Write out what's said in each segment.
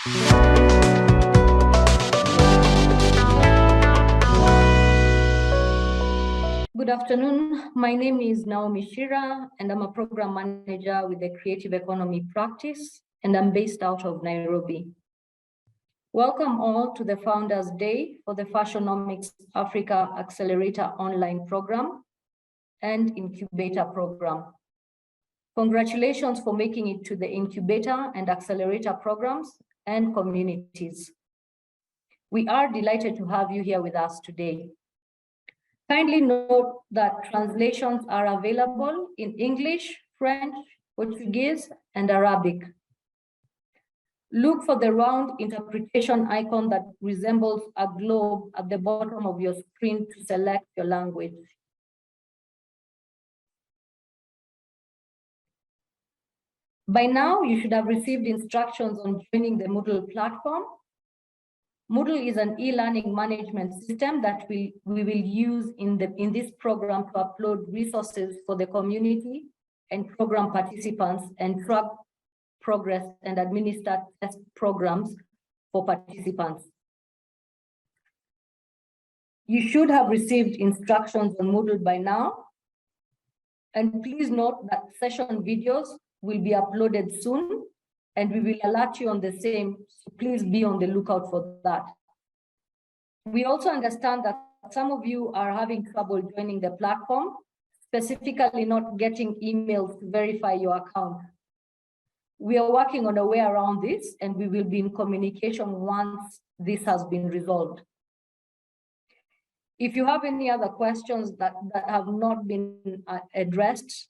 Good afternoon. My name is Naomi Shira, and I'm a program manager with the Creative Economy Practice, and I'm based out of Nairobi. Welcome all to the Founders Day for the Fashionomics Africa Accelerator Online Program and Incubator Program. Congratulations for making it to the Incubator and Accelerator programs and communities. We are delighted to have you here with us today. Kindly note that translations are available in English, French, Portuguese, and Arabic. Look for the round interpretation icon that resembles a globe at the bottom of your screen to select your language. By now, you should have received instructions on joining the Moodle platform. Moodle is an e-learning management system that we will use in this program to upload resources for the community and program participants and track progress and administer test programs for participants. You should have received instructions on Moodle by now. And please note that session videos will be uploaded soon, and we will alert you on the same, so please be on the lookout for that. We also understand that some of you are having trouble joining the platform, specifically not getting emails to verify your account. We are working on a way around this, and we will be in communication once this has been resolved. If you have any other questions that have not been addressed,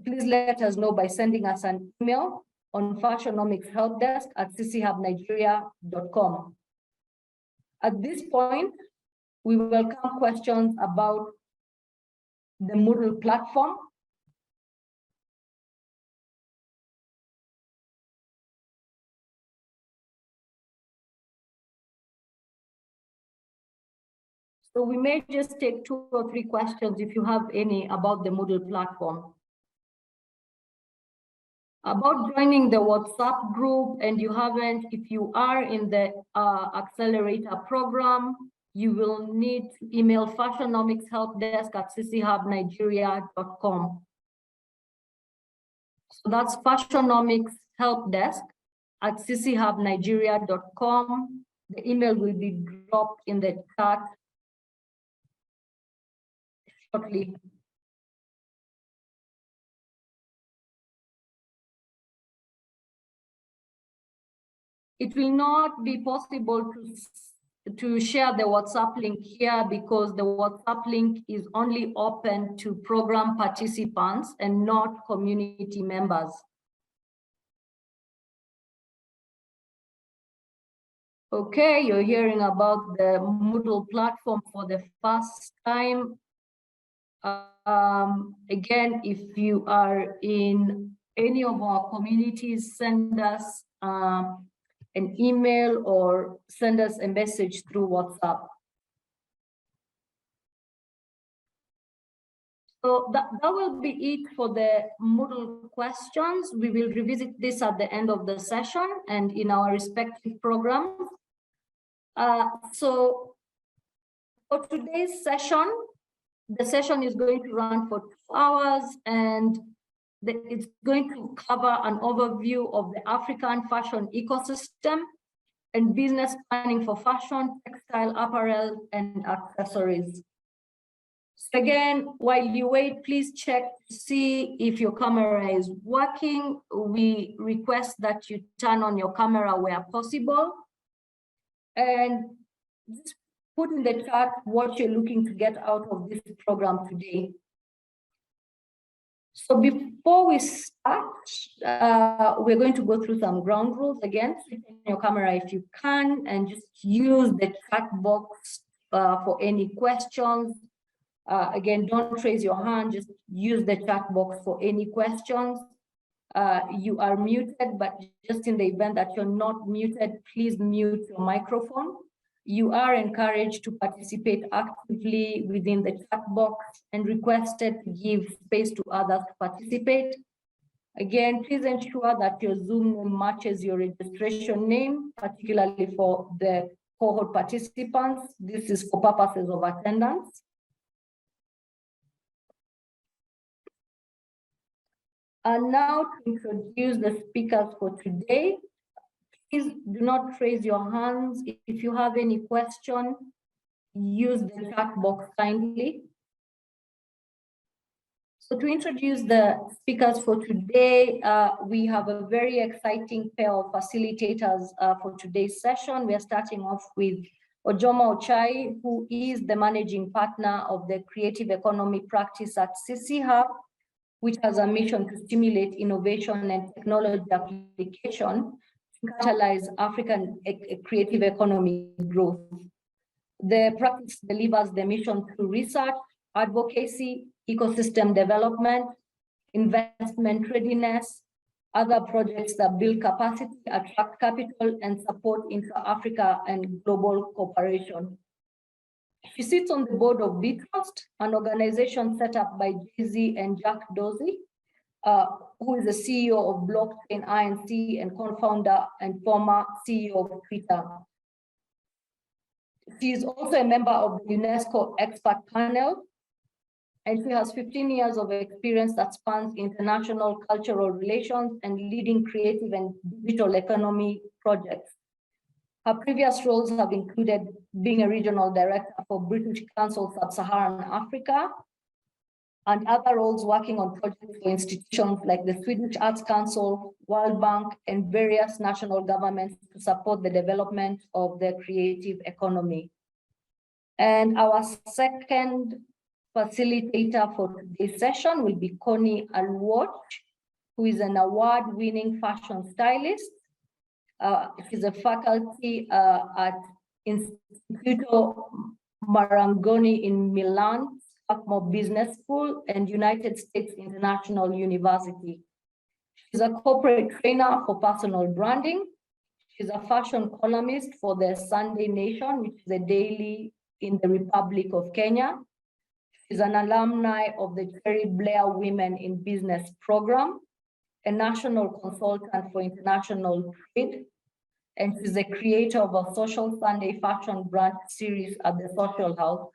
please let us know by sending us an email on fashionomicshelpdesk@cchubnigeria.com. At this point, we welcome questions about the Moodle platform. So we may just take 2 or 3 questions if you have any about the Moodle platform. About joining the WhatsApp group, and you haven't, if you are in the accelerator program, you will need to email fashionomicshelpdesk@cchubnigeria.com. So that's fashionomicshelpdesk@cchubnigeria.com. The email will be dropped in the chat shortly. It will not be possible to share the WhatsApp link here because the WhatsApp link is only open to program participants and not community members. Okay, you're hearing about the Moodle platform for the first time. Again, if you are in any of our communities, send us an email or send us a message through WhatsApp. So that will be it for the Moodle questions. We will revisit this at the end of the session and in our respective programs. So for today's session, the session is going to run for 2 hours, and it's going to cover an overview of the African fashion ecosystem and business planning for fashion, textile, apparel, and accessories. So again, while you wait, please check to see if your camera is working. We request that you turn on your camera where possible. And just put in the chat what you're looking to get out of this program today. So before we start, we're going to go through some ground rules again. Switch on your camera if you can, and just use the chat box for any questions. Again, don't raise your hand, just use the chat box for any questions. You are muted, but just in the event that you're not muted, please mute your microphone. You are encouraged to participate actively within the chat box and requested to give space to others to participate. Again, please ensure that your Zoom name matches your registration name, particularly for the cohort participants. This is for purposes of attendance. And now to introduce the speakers for today. Please do not raise your hands. If you have any question, use the chat box kindly. So to introduce the speakers for today, we have a very exciting pair of facilitators for today's session. We are starting off with Ojoma Ochai, who is the managing partner of the creative economy practice at CC Hub, which has a mission to stimulate innovation and technology application to catalyze African creative economy growth. The practice delivers the mission through research, advocacy, ecosystem development, investment readiness, other projects that build capacity, attract capital, and support intra-Africa and global cooperation. She sits on the board of Btrust, an organization set up by Jay-Z and Jack Dorsey, who is the CEO of Blockchain Inc. and co-founder and former CEO of Twitter. She is also a member of the UNESCO expert panel, and she has 15 years of experience that spans international cultural relations and leading creative and digital economy projects. Her previous roles have included being a regional director for British Council Sub-Saharan Africa, and other roles working on projects for institutions like the Swedish Arts Council, World Bank, and various national governments to support the development of the creative economy. And our second facilitator for today's session will be Connie Aluoch, who is an award-winning fashion stylist. She's a faculty at Instituto Marangoni in Milan, Swarthmore Business School, and United States International University. She's a corporate trainer for personal branding. She's a fashion columnist for the Sunday Nation, which is a daily in the Republic of Kenya. She's an alumni of the Jerry Blair Women in Business program, a national consultant for international trade, and she's the creator of a Social Sunday fashion brand series at the Social House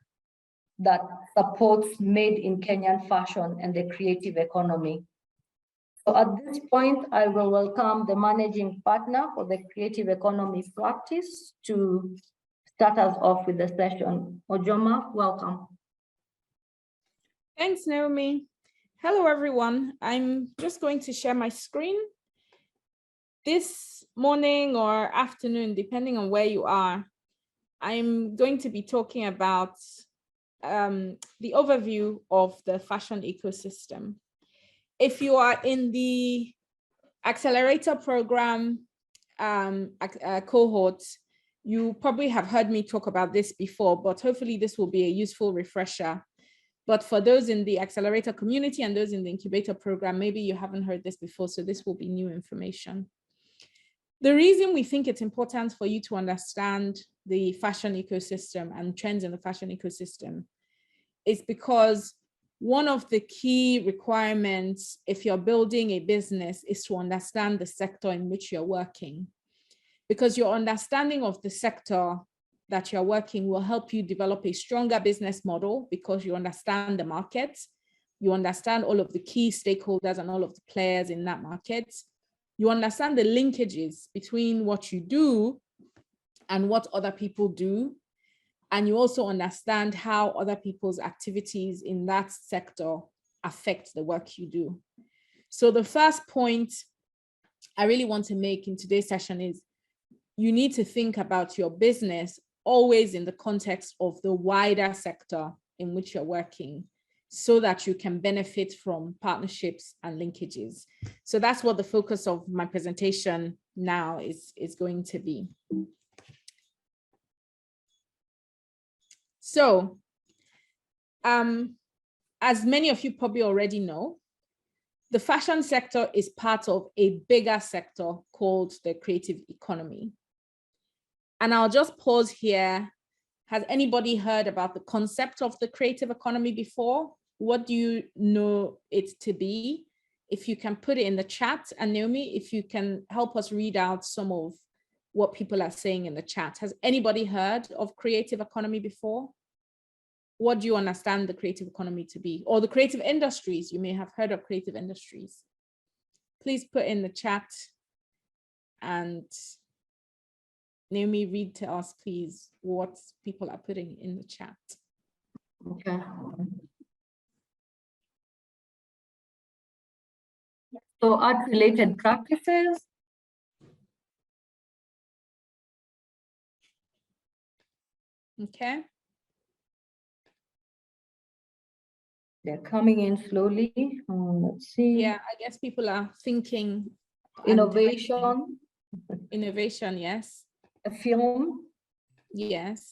that supports made in Kenyan fashion and the creative economy. So at this point, I will welcome the managing partner for the creative economy practice to start us off with the session. Ojoma, welcome. Thanks, Naomi. Hello, everyone. I'm just going to share my screen. This morning or afternoon, depending on where you are, I'm going to be talking about the overview of the fashion ecosystem. If you are in the accelerator program cohort, you probably have heard me talk about this before, but hopefully this will be a useful refresher. But for those in the accelerator community and those in the incubator program, maybe you haven't heard this before, so this will be new information. The reason we think it's important for you to understand the fashion ecosystem and trends in the fashion ecosystem is because one of the key requirements if you're building a business is to understand the sector in which you're working, because your understanding of the sector that you're working will help you develop a stronger business model because you understand the market, you understand all of the key stakeholders and all of the players in that market. You understand the linkages between what you do and what other people do. And you also understand how other people's activities in that sector affect the work you do. So the first point I really want to make in today's session is you need to think about your business always in the context of the wider sector in which you're working, so that you can benefit from partnerships and linkages. So that's what the focus of my presentation now is going to be. So, as many of you probably already know, the fashion sector is part of a bigger sector called the creative economy. And I'll just pause here. Has anybody heard about the concept of the creative economy before? What do you know it to be? if you can put it in the chat, and Naomi, if you can help us read out some of what people are saying in the chat. Has anybody heard of creative economy before? What do you understand the creative economy to be? Or the creative industries? You may have heard of creative industries. Please put in the chat, and Naomi, read to us, please, what people are putting in the chat. Okay. So art-related practices. Okay. They're coming in slowly. Let's see. Yeah, I guess people are thinking. Innovation. Innovation, yes. A film. Yes.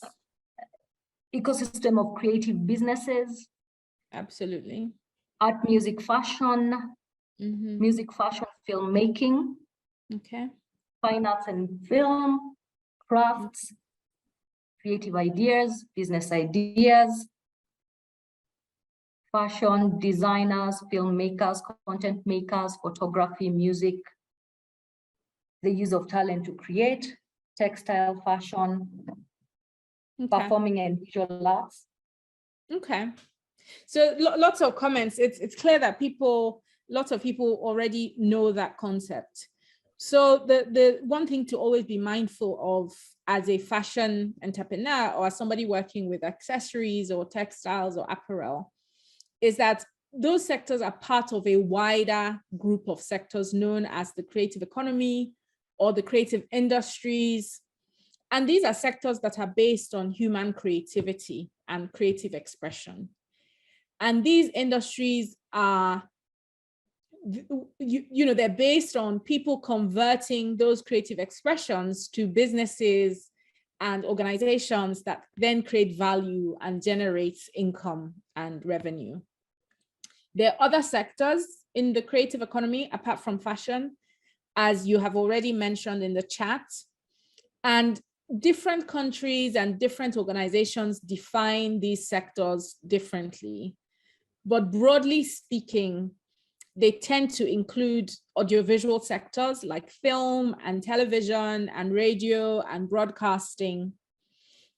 Ecosystem of creative businesses. Absolutely. Art, music, fashion. Music, fashion, filmmaking. Okay. Fine arts and film. Crafts. Creative ideas, business ideas. Fashion, designers, filmmakers, content makers, photography, music. The use of talent to create. Textile, fashion. Okay. Performing and visual arts. Okay. So lots of comments. It's clear that lots of people already know that concept. So the one thing to always be mindful of as a fashion entrepreneur or as somebody working with accessories or textiles or apparel is that those sectors are part of a wider group of sectors known as the creative economy or the creative industries. And these are sectors that are based on human creativity and creative expression. And these industries are, they're based on people converting those creative expressions to businesses and organizations that then create value and generate income and revenue. There are other sectors in the creative economy apart from fashion, as you have already mentioned in the chat. And different countries and different organizations define these sectors differently. But broadly speaking, they tend to include audiovisual sectors like film and television and radio and broadcasting.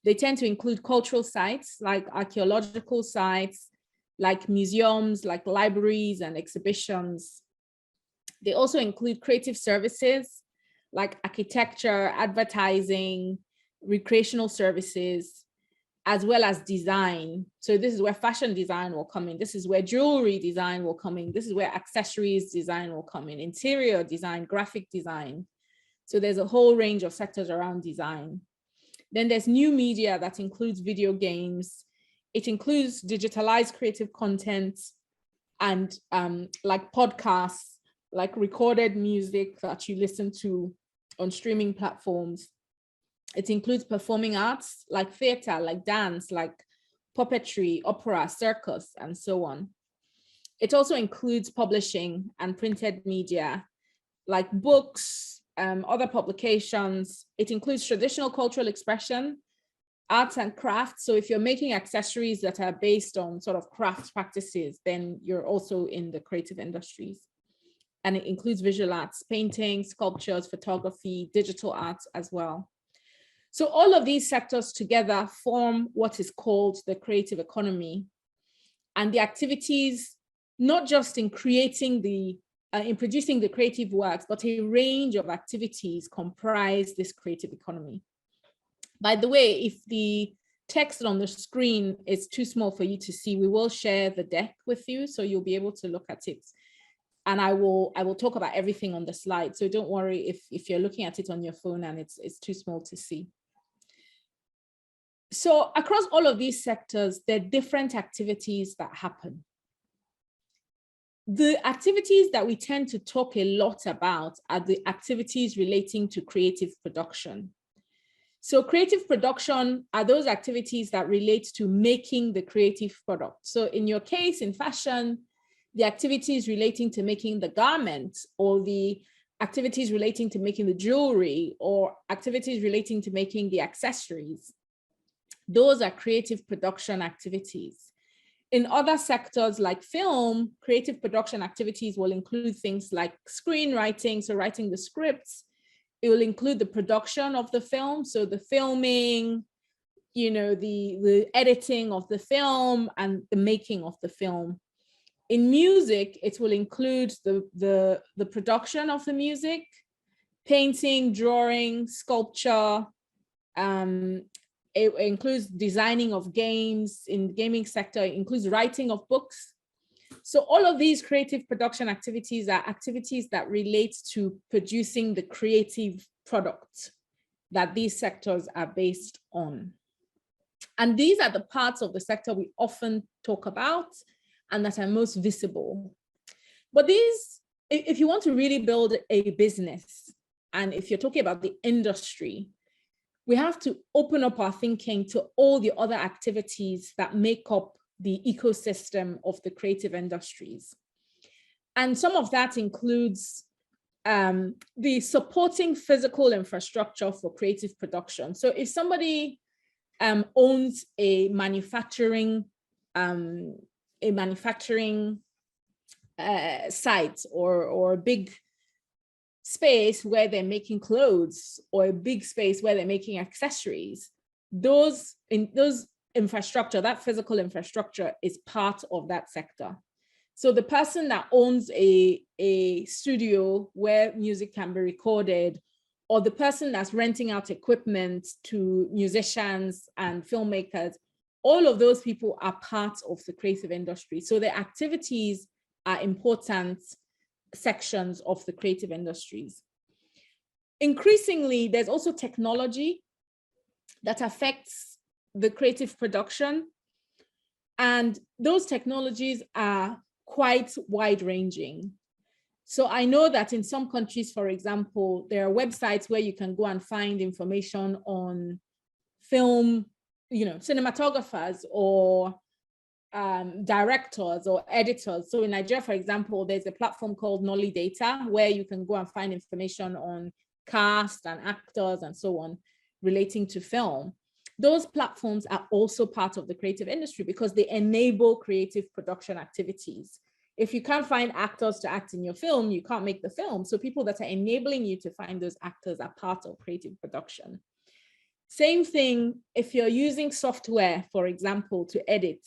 They tend to include cultural sites like archaeological sites, like museums, like libraries and exhibitions. They also include creative services like architecture, advertising, recreational services, as well as design. So this is where fashion design will come in. This is where jewelry design will come in. This is where accessories design will come in, interior design, graphic design. So there's a whole range of sectors around design. Then there's new media that includes video games. It includes digitalized creative content and like podcasts, like recorded music that you listen to on streaming platforms. It includes performing arts like theater, like dance, like puppetry, opera, circus, and so on. It also includes publishing and printed media like books, other publications. It includes traditional cultural expression, arts and crafts. So if you're making accessories that are based on sort of craft practices, then you're also in the creative industries. And it includes visual arts, painting, sculptures, photography, digital arts as well. So all of these sectors together form what is called the creative economy. And the activities, not just in creating in producing the creative works, but a range of activities comprise this creative economy. By the way, if the text on the screen is too small for you to see, we will share the deck with you, so you'll be able to look at it. And I will talk about everything on the slide. So don't worry if you're looking at it on your phone and it's too small to see. So across all of these sectors, there are different activities that happen. The activities that we tend to talk a lot about are the activities relating to creative production. So creative production are those activities that relate to making the creative product. So in your case, in fashion, the activities relating to making the garment, or the activities relating to making the jewelry, or activities relating to making the accessories. Those are creative production activities. In other sectors like film, creative production activities will include things like screenwriting, so writing the scripts. It will include the production of the film, so the filming, the editing of the film and the making of the film. In music, it will include the production of the music, painting, drawing, sculpture. It includes designing of games. In the gaming sector, it includes writing of books. So all of these creative production activities are activities that relate to producing the creative product that these sectors are based on. And these are the parts of the sector we often talk about and that are most visible. But these, if you want to really build a business, and if you're talking about the industry, we have to open up our thinking to all the other activities that make up the ecosystem of the creative industries. And some of that includes the supporting physical infrastructure for creative production. So if somebody owns a manufacturing site or a big space where they're making clothes, or a big space where they're making accessories, those infrastructure, that physical infrastructure is part of that sector. So the person that owns a studio where music can be recorded, or the person that's renting out equipment to musicians and filmmakers, all of those people are part of the creative industry. So the activities are important sections of the creative industries. Increasingly, there's also technology that affects the creative production. And those technologies are quite wide-ranging. So I know that in some countries, for example, there are websites where you can go and find information on film, cinematographers or directors or editors. So in Nigeria, for example, there's a platform called Nolly Data where you can go and find information on cast and actors and so on relating to film. Those platforms are also part of the creative industry because they enable creative production activities. If you can't find actors to act in your film, you can't make the film. So people that are enabling you to find those actors are part of creative production. Same thing if you're using software, for example, to edit.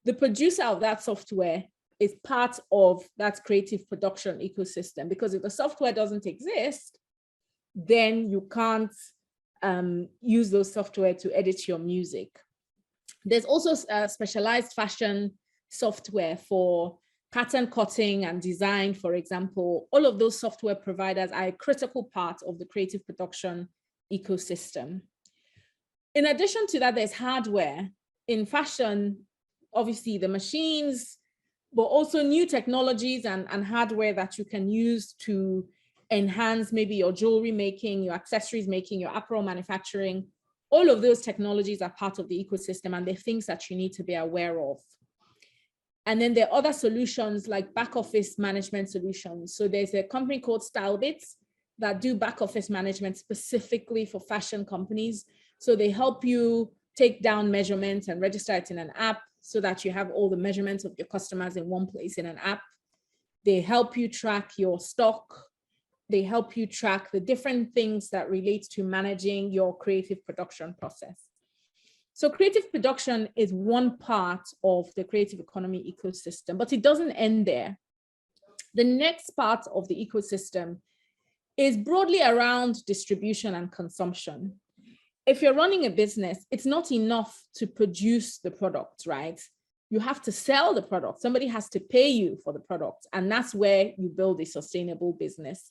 The producer of that software is part of that creative production ecosystem, because if the software doesn't exist, then you can't use those software to edit your music. There's also specialized fashion software for pattern cutting and design, for example. All of those software providers are a critical part of the creative production ecosystem. In addition to that, there's hardware. In fashion, obviously the machines, but also new technologies and hardware that you can use to enhance maybe your jewelry making, your accessories making, your apparel manufacturing. All of those technologies are part of the ecosystem, and they're things that you need to be aware of. And then there are other solutions like back office management solutions. So there's a company called StyleBits that do back office management specifically for fashion companies. So they help you take down measurements and register it in an app so that you have all the measurements of your customers in one place in an app. They help you track your stock. They help you track the different things that relate to managing your creative production process. So creative production is one part of the creative economy ecosystem, but it doesn't end there. The next part of the ecosystem is broadly around distribution and consumption. If you're running a business, it's not enough to produce the product, right? You have to sell the product. Somebody has to pay you for the product, and that's where you build a sustainable business.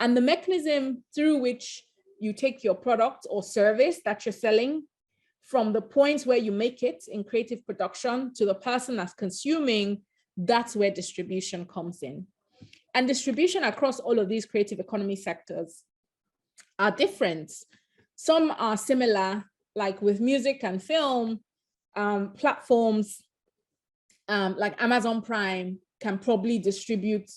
And the mechanism through which you take your product or service that you're selling from the point where you make it in creative production to the person that's consuming, that's where distribution comes in. And distribution across all of these creative economy sectors are different. Some are similar, like with music and film, platforms like Amazon Prime can probably distribute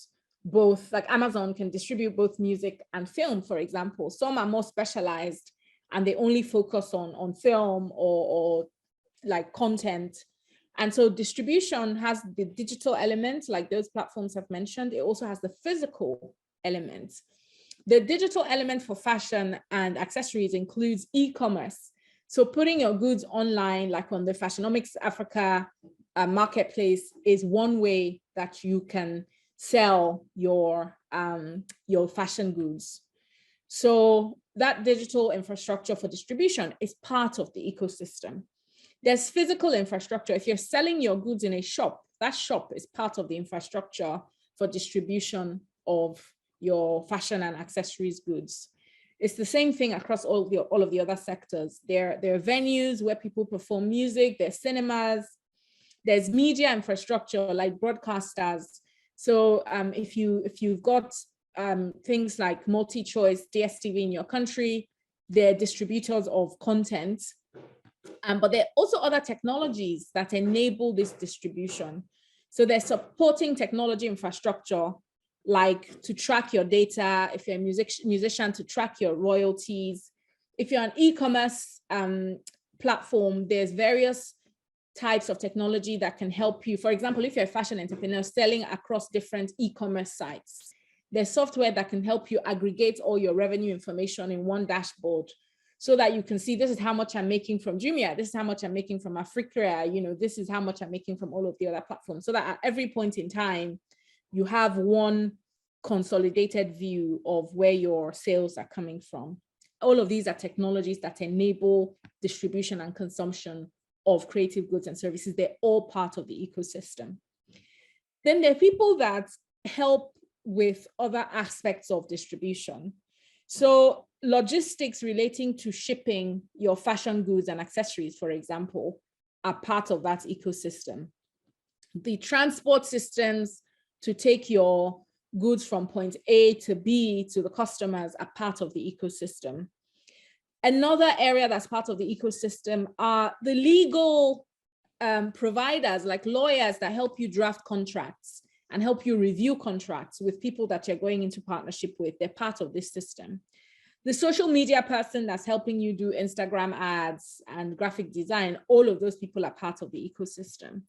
both, like Amazon can distribute both music and film, for example. Some are more specialized and they only focus on film or like content, And so distribution has the digital element, like those platforms have mentioned. It also has the physical element. The digital element for fashion and accessories includes e-commerce. So putting your goods online, like on the Fashionomics Africa marketplace, is one way that you can sell your fashion goods. So that digital infrastructure for distribution is part of the ecosystem. There's physical infrastructure. If you're selling your goods in a shop, that shop is part of the infrastructure for distribution of your fashion and accessories goods. It's the same thing across all of the other sectors. There are venues where people perform music, there's cinemas, there's media infrastructure like broadcasters. So if you've got things like MultiChoice, DSTV in your country, they're distributors of content. But there are also other technologies that enable this distribution. So they're supporting technology infrastructure, like to track your data, if you're a musician, to track your royalties. If you're an e-commerce platform, there's various types of technology that can help you. For example, if you're a fashion entrepreneur selling across different e-commerce sites, there's software that can help you aggregate all your revenue information in one dashboard, so that you can see, this is how much I'm making from Jumia, this is how much I'm making from Africa, this is how much I'm making from all of the other platforms, so that at every point in time, you have one consolidated view of where your sales are coming from. All of these are technologies that enable distribution and consumption of creative goods and services. They're all part of the ecosystem. Then there are people that help with other aspects of distribution. So logistics relating to shipping your fashion goods and accessories, for example, are part of that ecosystem. The transport systems to take your goods from point A to B to the customers are part of the ecosystem. Another area that's part of the ecosystem are the legal providers, like lawyers that help you draft contracts and help you review contracts with people that you're going into partnership with. They're part of this system. The social media person that's helping you do Instagram ads and graphic design, all of those people are part of the ecosystem.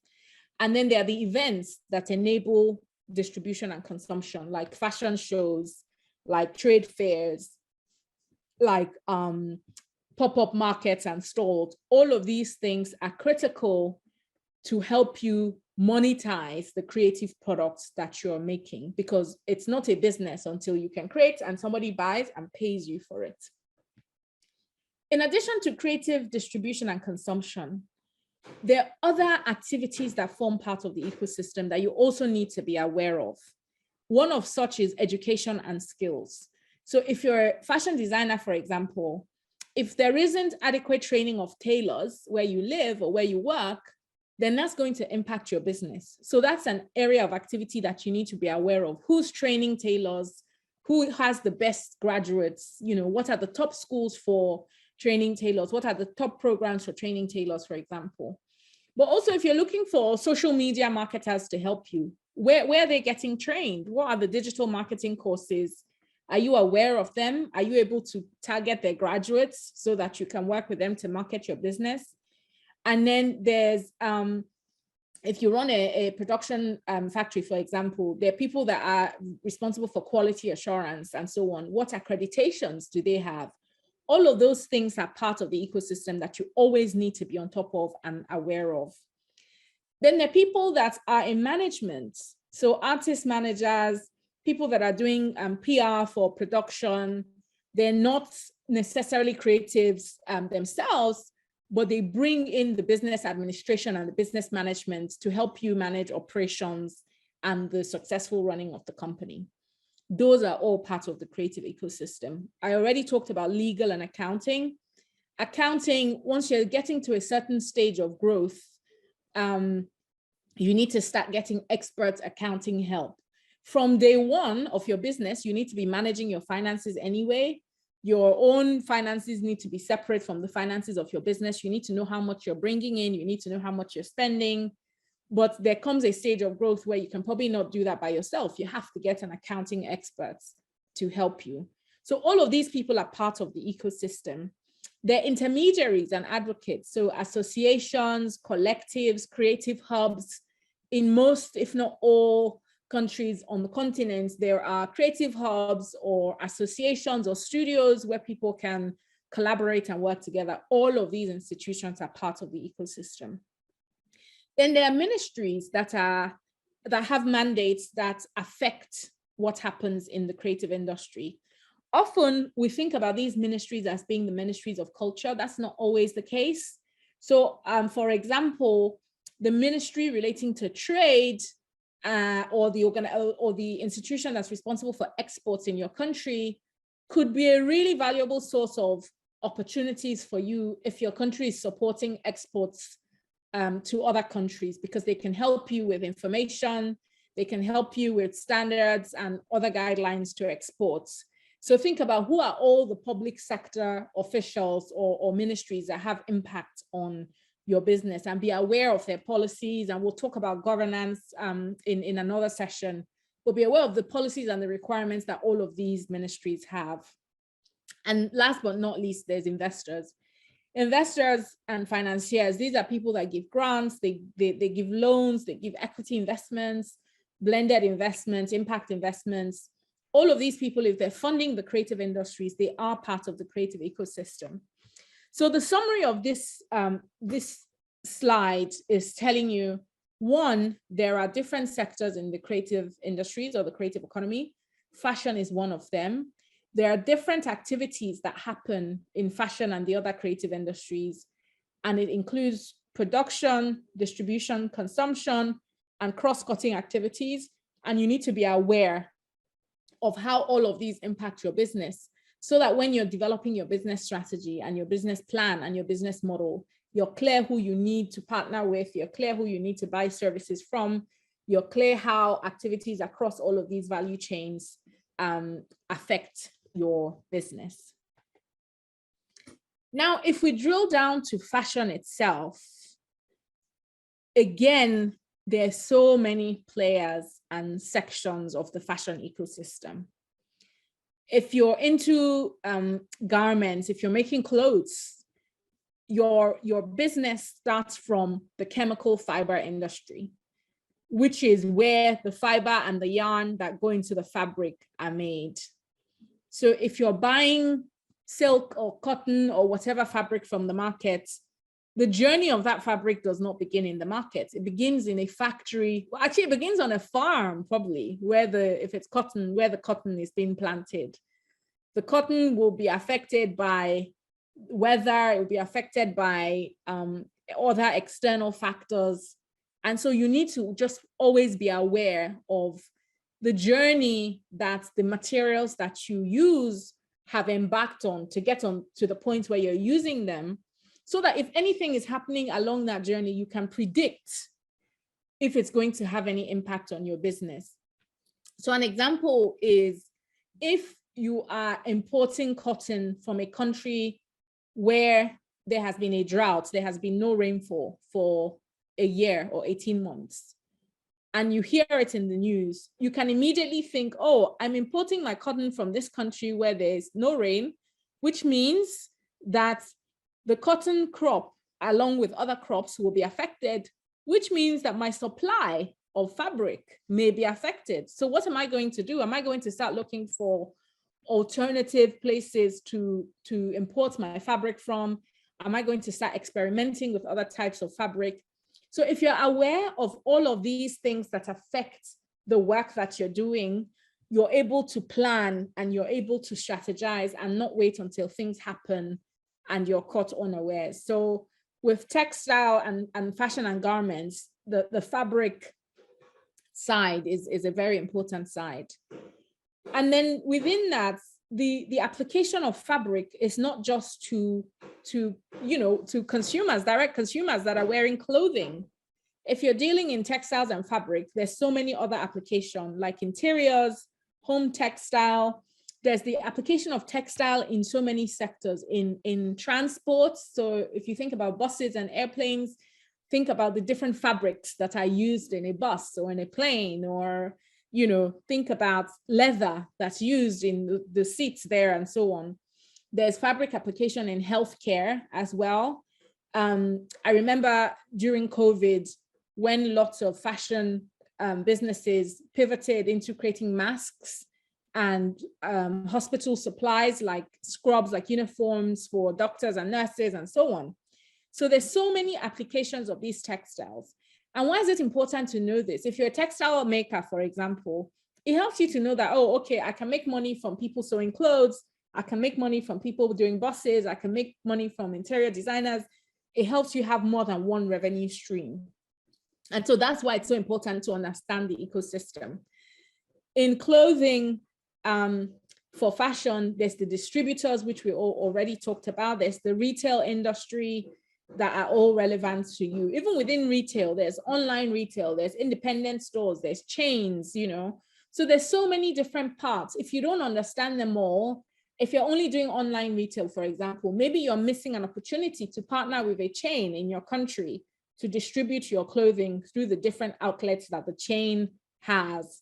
And then there are the events that enable distribution and consumption, like fashion shows, like trade fairs, like pop-up markets and stalls. All of these things are critical to help you monetize the creative products that you're making, because it's not a business until you can create and somebody buys and pays you for it. In addition to creative distribution and consumption, there are other activities that form part of the ecosystem that you also need to be aware of. One of such is education and skills. So if you're a fashion designer, for example, if there isn't adequate training of tailors where you live or where you work, then that's going to impact your business. So that's an area of activity that you need to be aware of. Who's training tailors? Who has the best graduates? What are the top schools for training tailors? What are the top programs for training tailors, for example? But also, if you're looking for social media marketers to help you, where are they getting trained? What are the digital marketing courses? Are you aware of them? Are you able to target their graduates so that you can work with them to market your business? And then there's, if you run a production factory, for example, there are people that are responsible for quality assurance and so on. What accreditations do they have? All of those things are part of the ecosystem that you always need to be on top of and aware of. Then there are people that are in management. So artist managers, people that are doing PR for production. They're not necessarily creatives themselves, but they bring in the business administration and the business management to help you manage operations and the successful running of the company. Those are all part of the creative ecosystem. I already talked about legal and accounting. Accounting, once you're getting to a certain stage of growth, you need to start getting expert accounting help. From day one of your business, you need to be managing your finances anyway. Your own finances need to be separate from the finances of your business. You need to know how much you're bringing in. You need to know how much you're spending. But there comes a stage of growth where you can probably not do that by yourself. You have to get an accounting expert to help you. So all of these people are part of the ecosystem. They're intermediaries and advocates, so associations, collectives, creative hubs. In most, if not all, countries on the continent, there are creative hubs or associations or studios where people can collaborate and work together. All of these institutions are part of the ecosystem. Then there are ministries that have mandates that affect what happens in the creative industry. Often we think about these ministries as being the ministries of culture. That's not always the case. So for example, the ministry relating to trade or the institution that's responsible for exports in your country could be a really valuable source of opportunities for you if your country is supporting exports to other countries, because they can help you with information, they can help you with standards and other guidelines to exports. So think about who are all the public sector officials or ministries that have impact on your business, and be aware of their policies. And we'll talk about governance in another session, but be aware of the policies and the requirements that all of these ministries have. And last but not least, there's investors. Investors and financiers, these are people that give grants, they give loans, they give equity investments, blended investments, impact investments. All of these people, if they're funding the creative industries, they are part of the creative ecosystem. So the summary of this, this slide is telling you, one, there are different sectors in the creative industries or the creative economy. Fashion is one of them. There are different activities that happen in fashion and the other creative industries, and it includes production, distribution, consumption, and cross-cutting activities. And you need to be aware of how all of these impact your business, so that when you're developing your business strategy and your business plan and your business model, you're clear who you need to partner with, you're clear who you need to buy services from, you're clear how activities across all of these value chains affect your business. Now, if we drill down to fashion itself, again, there's so many players and sections of the fashion ecosystem. If you're into garments, if you're making clothes, your business starts from the chemical fiber industry, which is where the fiber and the yarn that go into the fabric are made. So if you're buying silk or cotton or whatever fabric from the market, the journey of that fabric does not begin in the market. It begins in a factory. Well, actually, it begins on a farm, probably, if it's cotton, where the cotton is being planted. The cotton will be affected by weather, it will be affected by other external factors. And so you need to just always be aware of the journey that the materials that you use have embarked on to get on to the point where you're using them, so that if anything is happening along that journey, you can predict if it's going to have any impact on your business. So an example is, if you are importing cotton from a country where there has been a drought, there has been no rainfall for a year or 18 months, and you hear it in the news, you can immediately think, oh, I'm importing my cotton from this country where there's no rain, which means that the cotton crop, along with other crops, will be affected, which means that my supply of fabric may be affected. So what am I going to do? Am I going to start looking for alternative places to import my fabric from? Am I going to start experimenting with other types of fabric? So if you're aware of all of these things that affect the work that you're doing, you're able to plan and you're able to strategize and not wait until things happen and you're caught unawares. So with textile and fashion and garments, the fabric side is a very important side. And then within that, the application of fabric is not just to consumers, direct consumers that are wearing clothing. If you're dealing in textiles and fabric, there's so many other applications like interiors, home textile. There's the application of textile in so many sectors, in transport. So if you think about buses and airplanes, think about the different fabrics that are used in a bus or in a plane, or think about leather that's used in the seats there and so on. There's fabric application in healthcare as well. I remember during COVID, when lots of fashion businesses pivoted into creating masks and hospital supplies like scrubs, like uniforms for doctors and nurses and so on. So there's so many applications of these textiles. And why is it important to know this? If you're a textile maker, for example, it helps you to know that, oh, okay, I can make money from people sewing clothes. I can make money from people doing buses. I can make money from interior designers. It helps you have more than one revenue stream. And so that's why it's so important to understand the ecosystem. In clothing, for fashion, there's the distributors, which we all already talked about. There's the retail industry that are all relevant to you. Even within retail, there's online retail, there's independent stores, there's chains, you know. So there's so many different parts. If you don't understand them all, if you're only doing online retail, for example, maybe you're missing an opportunity to partner with a chain in your country to distribute your clothing through the different outlets that the chain has.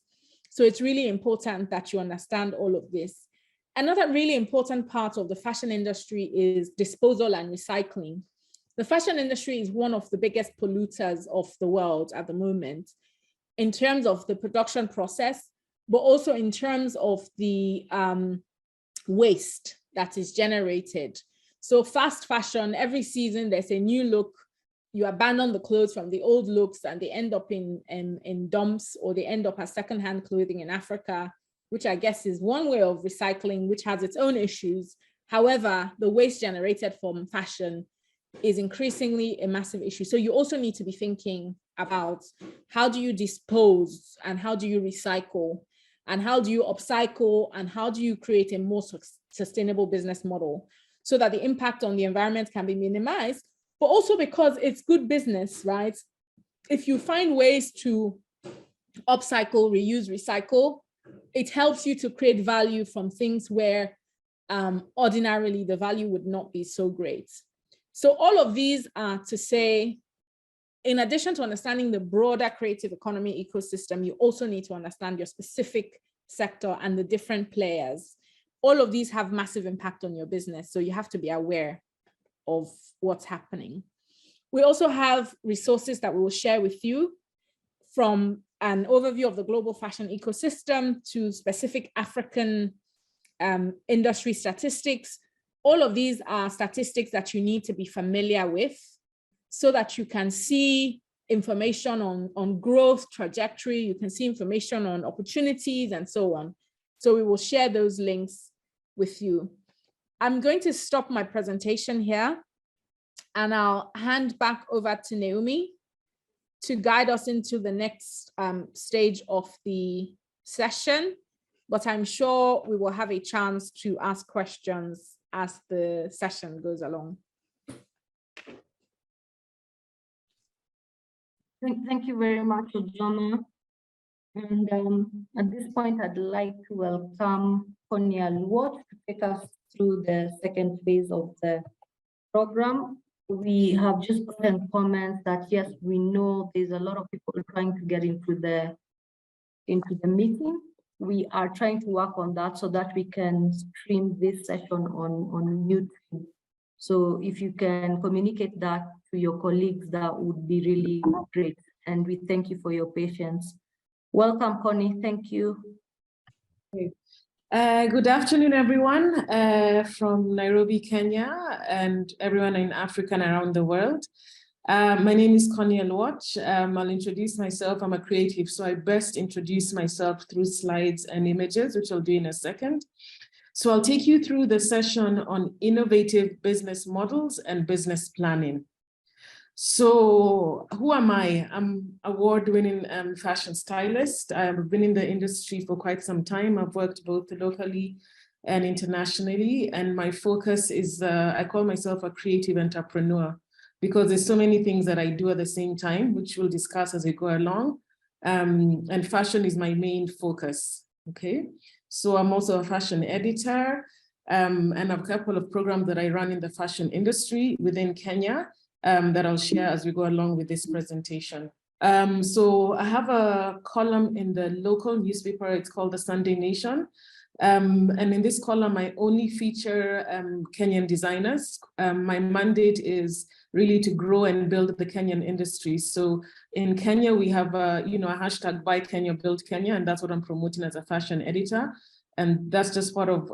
So it's really important that you understand all of this. Another really important part of the fashion industry is disposal and recycling. The fashion industry is one of the biggest polluters of the world at the moment in terms of the production process, but also in terms of the waste that is generated. So fast fashion, every season there's a new look. You abandon the clothes from the old looks and they end up in dumps, or they end up as secondhand clothing in Africa, which I guess is one way of recycling, which has its own issues. However, the waste generated from fashion is increasingly a massive issue. So you also need to be thinking about how do you dispose and how do you recycle and how do you upcycle and how do you create a more sustainable business model so that the impact on the environment can be minimized, but also because it's good business, right? If you find ways to upcycle, reuse, recycle, it helps you to create value from things where ordinarily the value would not be so great. So all of these are to say, in addition to understanding the broader creative economy ecosystem, you also need to understand your specific sector and the different players. All of these have massive impact on your business, so you have to be aware of what's happening. We also have resources that we will share with you, from an overview of the global fashion ecosystem to specific African industry statistics. All of these are statistics that you need to be familiar with so that you can see information on growth trajectory, you can see information on opportunities and so on. So we will share those links with you. I'm going to stop my presentation here and I'll hand back over to Naomi to guide us into the next stage of the session, but I'm sure we will have a chance to ask questions as the session goes along. Thank you very much, Ojana. And at this point, I'd like to welcome Connie Aluot to take us through the second phase of the program. We have just gotten comments that, yes, we know there's a lot of people trying to get into the meeting. We are trying to work on that so that we can stream this session on YouTube. So if you can communicate that to your colleagues, that would be really great. And we thank you for your patience. Welcome, Connie. Thank you. Good afternoon, everyone from Nairobi, Kenya, and everyone in Africa and around the world. My name is Connie Aluot. I'll introduce myself. I'm a creative, so I best introduce myself through slides and images, which I'll do in a second. So I'll take you through the session on innovative business models and business planning. So who am I? I'm award-winning fashion stylist. I've been in the industry for quite some time. I've worked both locally and internationally. And my focus is, I call myself a creative entrepreneur because there's so many things that I do at the same time, which we'll discuss as we go along. And fashion is my main focus, okay? So I'm also a fashion editor and I have a couple of programs that I run in the fashion industry within Kenya. That I'll share as we go along with this presentation. So I have a column in the local newspaper, it's called the Sunday Nation. And in this column, I only feature Kenyan designers. My mandate is really to grow and build the Kenyan industry. So in Kenya, we have a hashtag Buy Kenya, Build Kenya, and that's what I'm promoting as a fashion editor. And that's just part of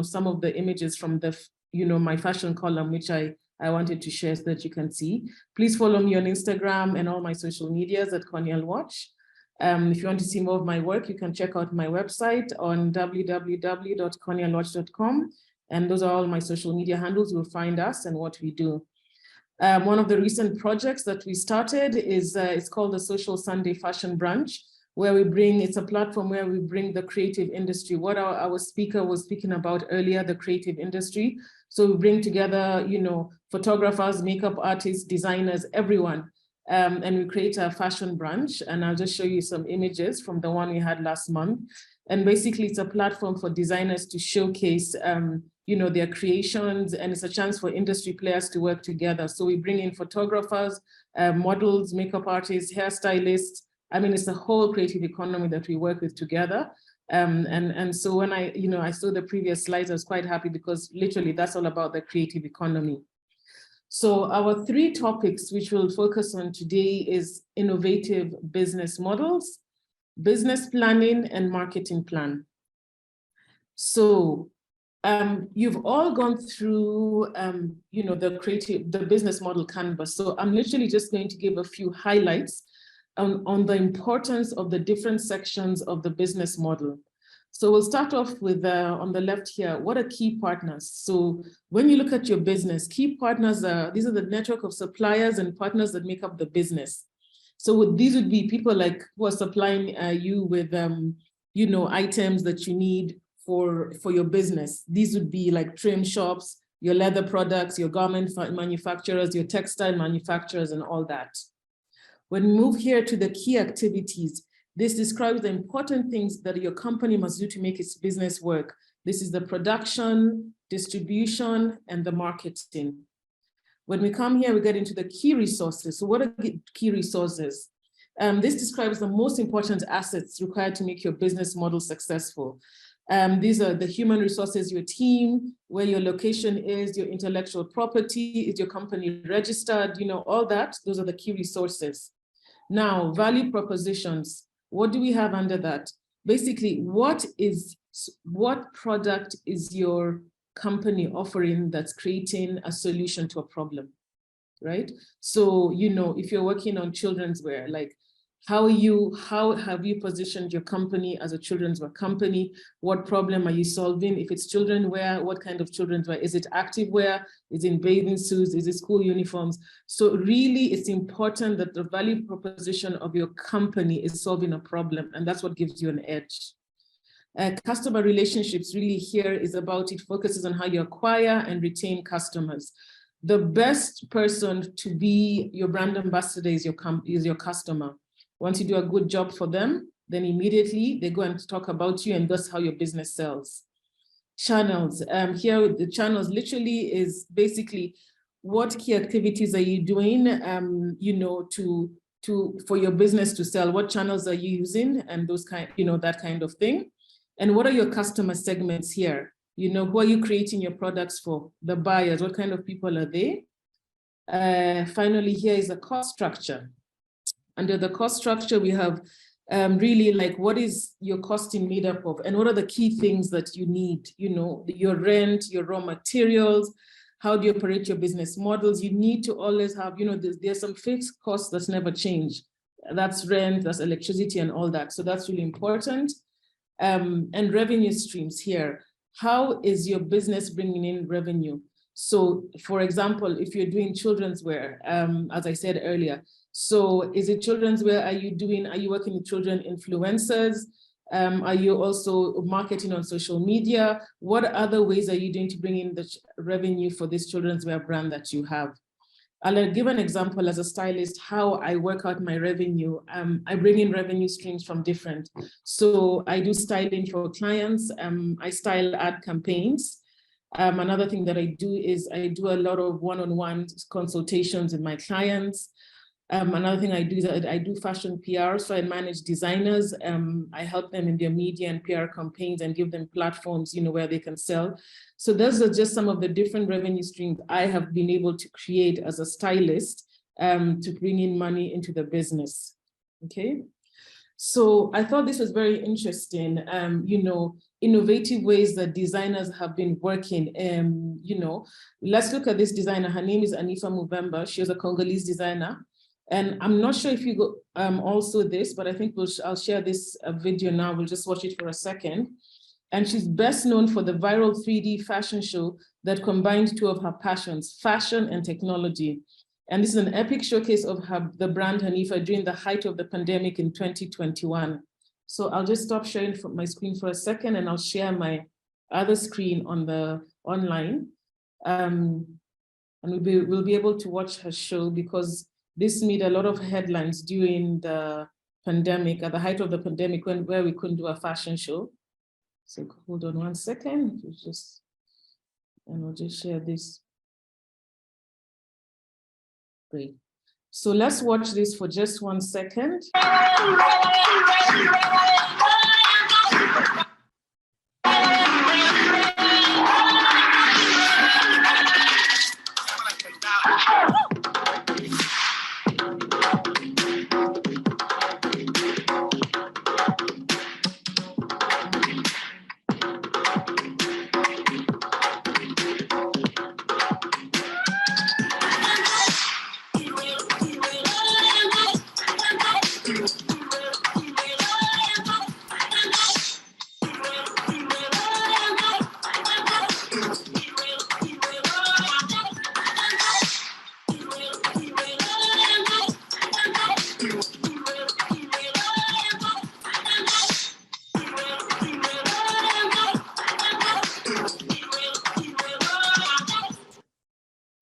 some of the images from the my fashion column, which I wanted to share so that you can see. Please follow me on Instagram and all my social medias at ConyaLwatch. If you want to see more of my work, you can check out my website on www.conyalwatch.com. And those are all my social media handles. You'll find us and what we do. One of the recent projects that we started is it's called the Social Sunday Fashion Brunch, where it's a platform where we bring the creative industry, what our speaker was speaking about earlier, the creative industry. So we bring together, photographers, makeup artists, designers, everyone. And we create a fashion brunch, and I'll just show you some images from the one we had last month. And basically it's a platform for designers to showcase, their creations, and it's a chance for industry players to work together. So we bring in photographers, models, makeup artists, hairstylists. I mean, it's a whole creative economy that we work with together. And so when I saw the previous slides, I was quite happy because literally that's all about the creative economy. So our 3 topics which we'll focus on today is innovative business models, business planning, and marketing plan. So you've all gone through, the business model canvas. So I'm literally just going to give a few highlights on the importance of the different sections of the business model. So we'll start off with, on the left here, what are key partners? So when you look at your business, key partners these are the network of suppliers and partners that make up the business. So these would be people like who are supplying you with, items that you need for your business. These would be like trim shops, your leather products, your garment manufacturers, your textile manufacturers, and all that. When we move here to the key activities, this describes the important things that your company must do to make its business work. This is the production, distribution, and the marketing. When we come here, we get into the key resources. So what are the key resources? This describes the most important assets required to make your business model successful. These are the human resources, your team, where your location is, your intellectual property, is your company registered, all that. Those are the key resources. Now, value propositions. What do we have under that? Basically, what product is your company offering that's creating a solution to a problem, right? So, if you're working on children's wear, like how have you positioned your company as a children's wear company? What problem are you solving? If it's children's wear, what kind of children's wear? Is it active wear? Is it bathing suits? Is it school uniforms? So really, it's important that the value proposition of your company is solving a problem, and that's what gives you an edge. Customer relationships really here is about, it focuses on how you acquire and retain customers. The best person to be your brand ambassador is your customer. Once you do a good job for them, then immediately they go and talk about you, and that's how your business sells. Channels. Here, the channels literally is basically what key activities are you doing, for your business to sell? What channels are you using, and those that kind of thing. And what are your customer segments here? Who are you creating your products for? The buyers. What kind of people are they? Finally, here is the cost structure. Under the cost structure, we have really like, what is your costing made up of, and what are the key things that you need? Your rent, your raw materials, how do you operate your business models? You need to always have, there's some fixed costs that never change. That's rent, that's electricity, and all that. So that's really important. And revenue streams here. How is your business bringing in revenue? So for example, if you're doing children's wear, as I said earlier, so is it children's wear? Are you working with children influencers? Are you also marketing on social media? What other ways are you doing to bring in the revenue for this children's wear brand that you have? I'll give an example as a stylist, how I work out my revenue. I bring in revenue streams from different. So I do styling for clients. I style ad campaigns. Another thing that I do is I do a lot of one-on-one consultations with my clients. Another thing I do is that I do fashion PR, so I manage designers. I help them in their media and PR campaigns and give them platforms, where they can sell. So those are just some of the different revenue streams I have been able to create as a stylist to bring in money into the business. Okay. So I thought this was very interesting, innovative ways that designers have been working. Let's look at this designer. Her name is Anifa Mubemba. She was a Congolese designer. And I'm not sure if you go also this, but I think I'll share this video now. We'll just watch it for a second. And she's best known for the viral 3D fashion show that combined two of her passions, fashion and technology. And this is an epic showcase of the brand Hanifa during the height of the pandemic in 2021. So I'll just stop sharing my screen for a second and I'll share my other screen on the online. And we'll be able to watch her show because this made a lot of headlines during the pandemic, at the height of the pandemic, where we couldn't do a fashion show. So hold on one second, and I'll just share this. Great. So let's watch this for just 1 second.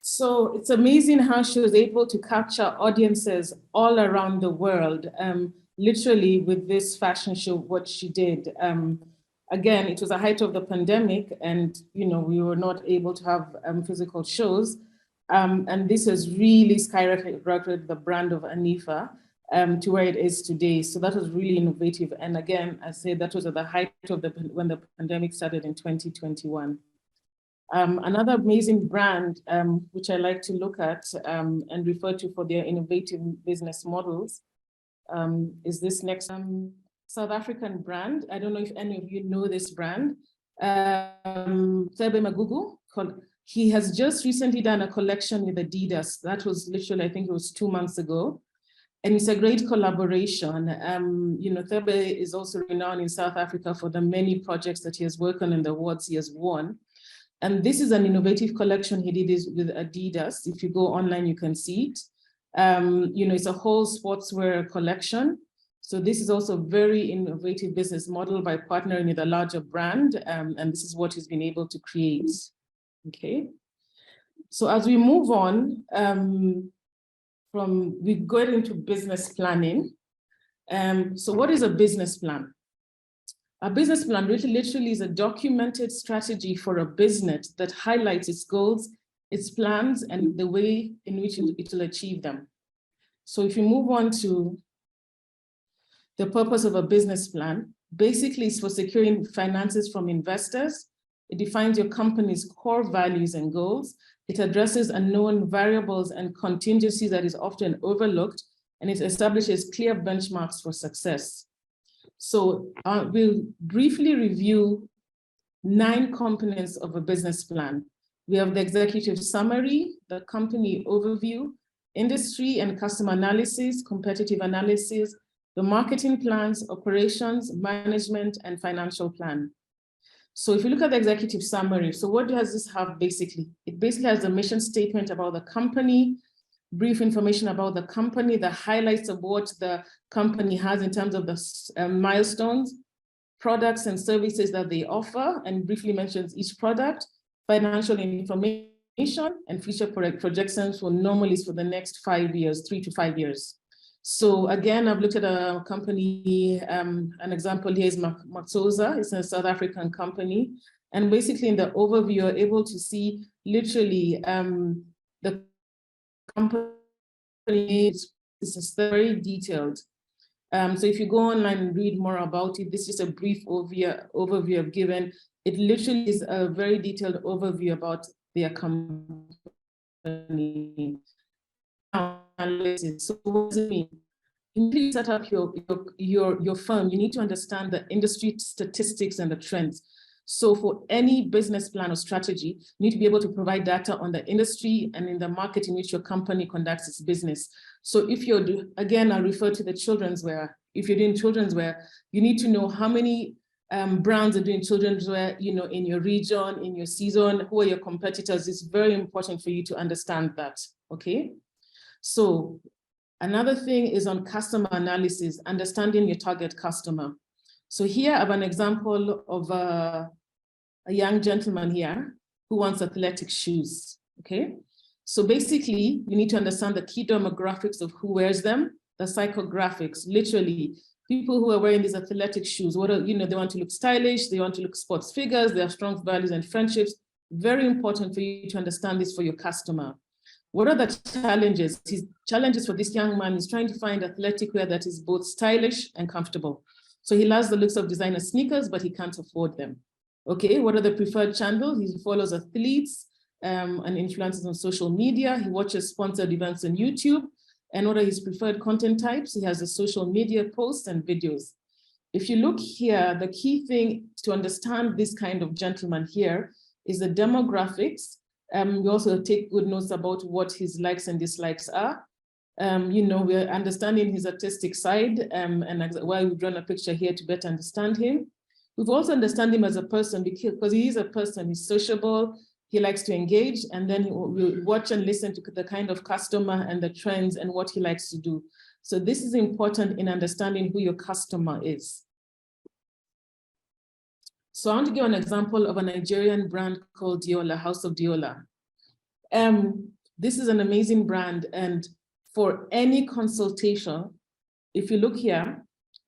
So it's amazing how she was able to capture audiences all around the world, literally with this fashion show, what she did. Again, it was the height of the pandemic and, we were not able to have physical shows. And this has really skyrocketed the brand of Anifa to where it is today. So that was really innovative. And again, I say that was at the height of when the pandemic started in 2021. Another amazing brand, which I like to look at and refer to for their innovative business models, is this next South African brand. I don't know if any of you know this brand, Thebe Magugu. He has just recently done a collection with Adidas. That was literally, I think it was 2 months ago. And it's a great collaboration. Thebe is also renowned in South Africa for the many projects that he has worked on and the awards he has won. And this is an innovative collection he did with Adidas. If you go online, you can see it. It's a whole sportswear collection. So this is also a very innovative business model by partnering with a larger brand. And this is what he's been able to create. Okay. So as we move on, we go into business planning. So what is a business plan? A business plan literally is a documented strategy for a business that highlights its goals, its plans, and the way in which it will achieve them. So if you move on to the purpose of a business plan, basically it's for securing finances from investors. It defines your company's core values and goals. It addresses unknown variables and contingencies that is often overlooked, and it establishes clear benchmarks for success. So we'll briefly review 9 components of a business plan. We have the executive summary, the company overview, industry and customer analysis, competitive analysis, the marketing plans, operations, management, and financial plan. So if you look at the executive summary, so what does this have basically? It basically has a mission statement about the company, brief information about the company, the highlights of what the company has in terms of the milestones, products and services that they offer, and briefly mentions each product, financial information, and future projections for normally for the next 5 years, 3 to 5 years. So again, I've looked at a company, an example here is Maxoza. It's a South African company. And basically in the overview, you're able to see literally the company's is very detailed. So if you go online and read more about it, this is a brief overview I've given. It literally is a very detailed overview about their company. So what does it mean? You need to set up your firm. You need to understand the industry statistics and the trends. So for any business plan or strategy, you need to be able to provide data on the industry and in the market in which your company conducts its business. So if you're, again, I'll refer to the children's wear. If you're doing children's wear, you need to know how many brands are doing children's wear, you know, in your region, in your season, who are your competitors. It's very important for you to understand that, okay? So another thing is on customer analysis, understanding your target customer. So here I have an example of a young gentleman here who wants athletic shoes, okay? So basically, you need to understand the key demographics of who wears them, the psychographics, literally, people who are wearing these athletic shoes, what are, you know, they want to look stylish, they want to look sports figures, they have strong values and friendships. Very important for you to understand this for your customer. What are the challenges? His challenges for this young man is trying to find athletic wear that is both stylish and comfortable. So he loves the looks of designer sneakers, but he can't afford them. Okay, what are the preferred channels? He follows athletes and influencers on social media. He watches sponsored events on YouTube. And what are his preferred content types? He has a social media posts and videos. If you look here, the key thing to understand this kind of gentleman here is the demographics. We also take good notes about what his likes and dislikes are. You know, we're understanding his artistic side and why we've drawn a picture here to better understand him. We've also understand him as a person because he is a person, he's sociable, he likes to engage, and then we'll watch and listen to the kind of customer and the trends and what he likes to do. So this is important in understanding who your customer is. So I want to give an example of a Nigerian brand called Diola, House of Diola. This is an amazing brand, and for any consultation, if you look here,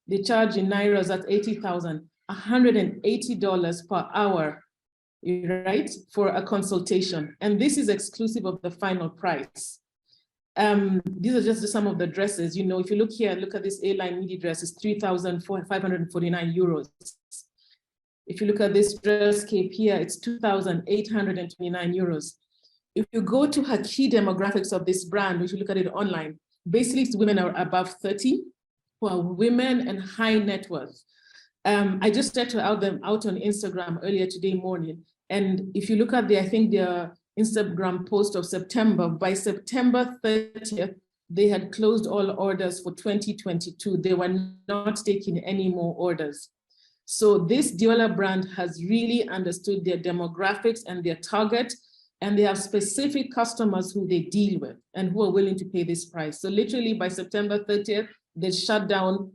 they charge in Nairas at 80,000, $180 per hour, right, for a consultation. And this is exclusive of the final price. These are just some of the dresses. You know, if you look here, look at this A-line midi dress, it's 3,549 euros. If you look at this dress cape here, it's 2,829 euros. If you go to her key demographics of this brand, if you look at it online, basically it's women are above 30, who are women and high net worth. I just checked them out on Instagram earlier today morning. And if you look at I think their Instagram post of September, by September 30th, they had closed all orders for 2022. They were not taking any more orders. So this Diola brand has really understood their demographics and their target, and they have specific customers who they deal with and who are willing to pay this price. So literally by September 30th, they shut down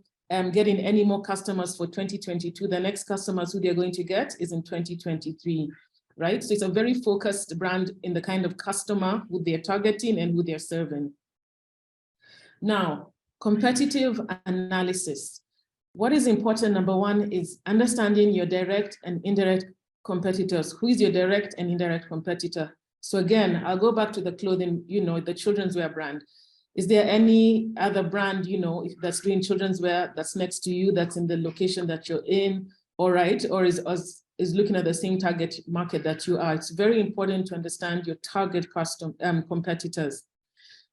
getting any more customers for 2022. The next customers who they're going to get is in 2023, right? So it's a very focused brand in the kind of customer who they're targeting and who they're serving. Now, competitive analysis. What is important, number one, is understanding your direct and indirect competitors. Who is your direct and indirect competitor? So again, I'll go back to the clothing, you know, the children's wear brand. Is there any other brand, you know, that's doing children's wear that's next to you, that's in the location that you're in, all right, or is looking at the same target market that you are? It's very important to understand your target competitors.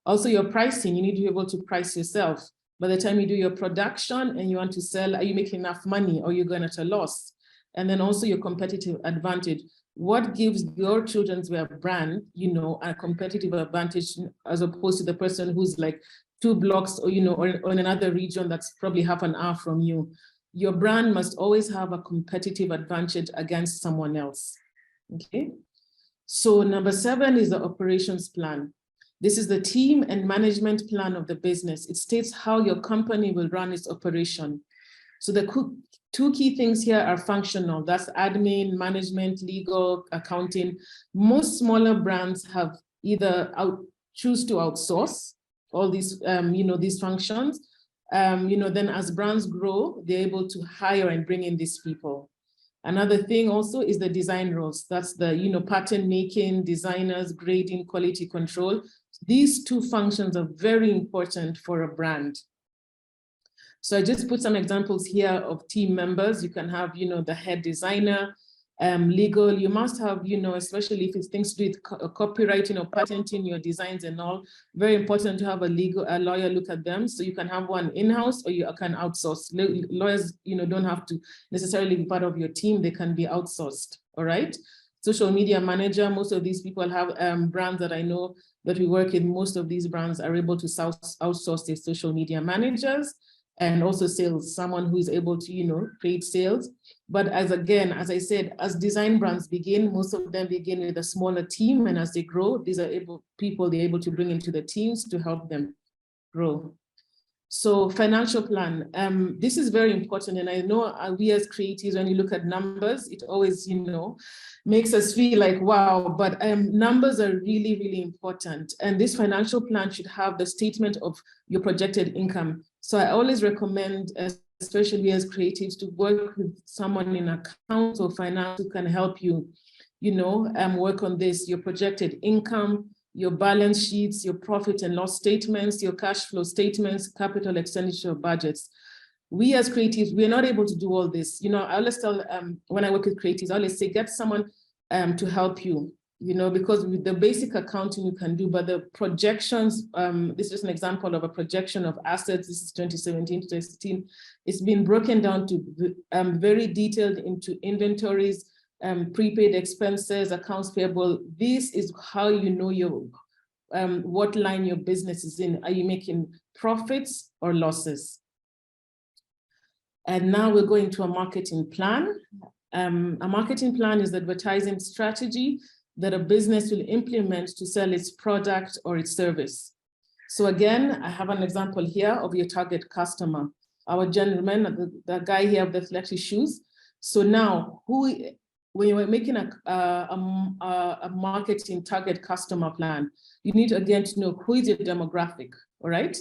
Also, your pricing, you need to be able to price yourself. By the time you do your production and you want to sell, are you making enough money or you're going at a loss? And then also your competitive advantage. What gives your children's wear brand, you know, a competitive advantage as opposed to the person who's like 2 blocks or, you know, or in another region that's probably half an hour from you? Your brand must always have a competitive advantage against someone else, okay? So number 7 is the operations plan. This is the team and management plan of the business. It states how your company will run its operation. So the 2 key things here are functional. That's admin, management, legal, accounting. Most smaller brands have either choose to outsource all these, you know, these functions. You know, then as brands grow, they're able to hire and bring in these people. Another thing also is the design roles. That's the, pattern making, designers, grading, quality control. These two functions are very important for a brand. So I just put some examples here of team members. You can have, the head designer, legal. You must have, especially if it's things to do with copywriting or patenting your designs and all, very important to have a lawyer look at them. So you can have one in-house or you can outsource. Lawyers, don't have to necessarily be part of your team. They can be outsourced, all right? Social media manager, most of these people have brands that I know that we work in. Most of these brands are able to outsource their social media managers. And also sales, someone who is able to, create sales. But as I said, as design brands begin, most of them begin with a smaller team. And as they grow, these are people they're able to bring into the teams to help them grow. So financial plan, this is very important. And I know we as creatives, when you look at numbers, it always, makes us feel like, wow, but numbers are really, really important. And this financial plan should have the statement of your projected income. So I always recommend, especially as creatives, to work with someone in accounts or finance who can help you, work on this, your projected income, your balance sheets, your profit and loss statements, your cash flow statements, capital expenditure budgets. We as creatives, we're not able to do all this. I always tell, when I work with creatives, I always say, get someone to help you, because with the basic accounting you can do, but the projections, this is an example of a projection of assets. This is 2017 to 2016. It's been broken down to very detailed into inventories, prepaid expenses, accounts payable. This is how you know what line your business is in. Are you making profits or losses? And now we're going to a marketing plan. A marketing plan is the advertising strategy that a business will implement to sell its product or its service. So again, I have an example here of your target customer. Our gentleman, the guy here with the flashy shoes. So now, when you're making a marketing target customer plan, you need again to know who is your demographic, all right?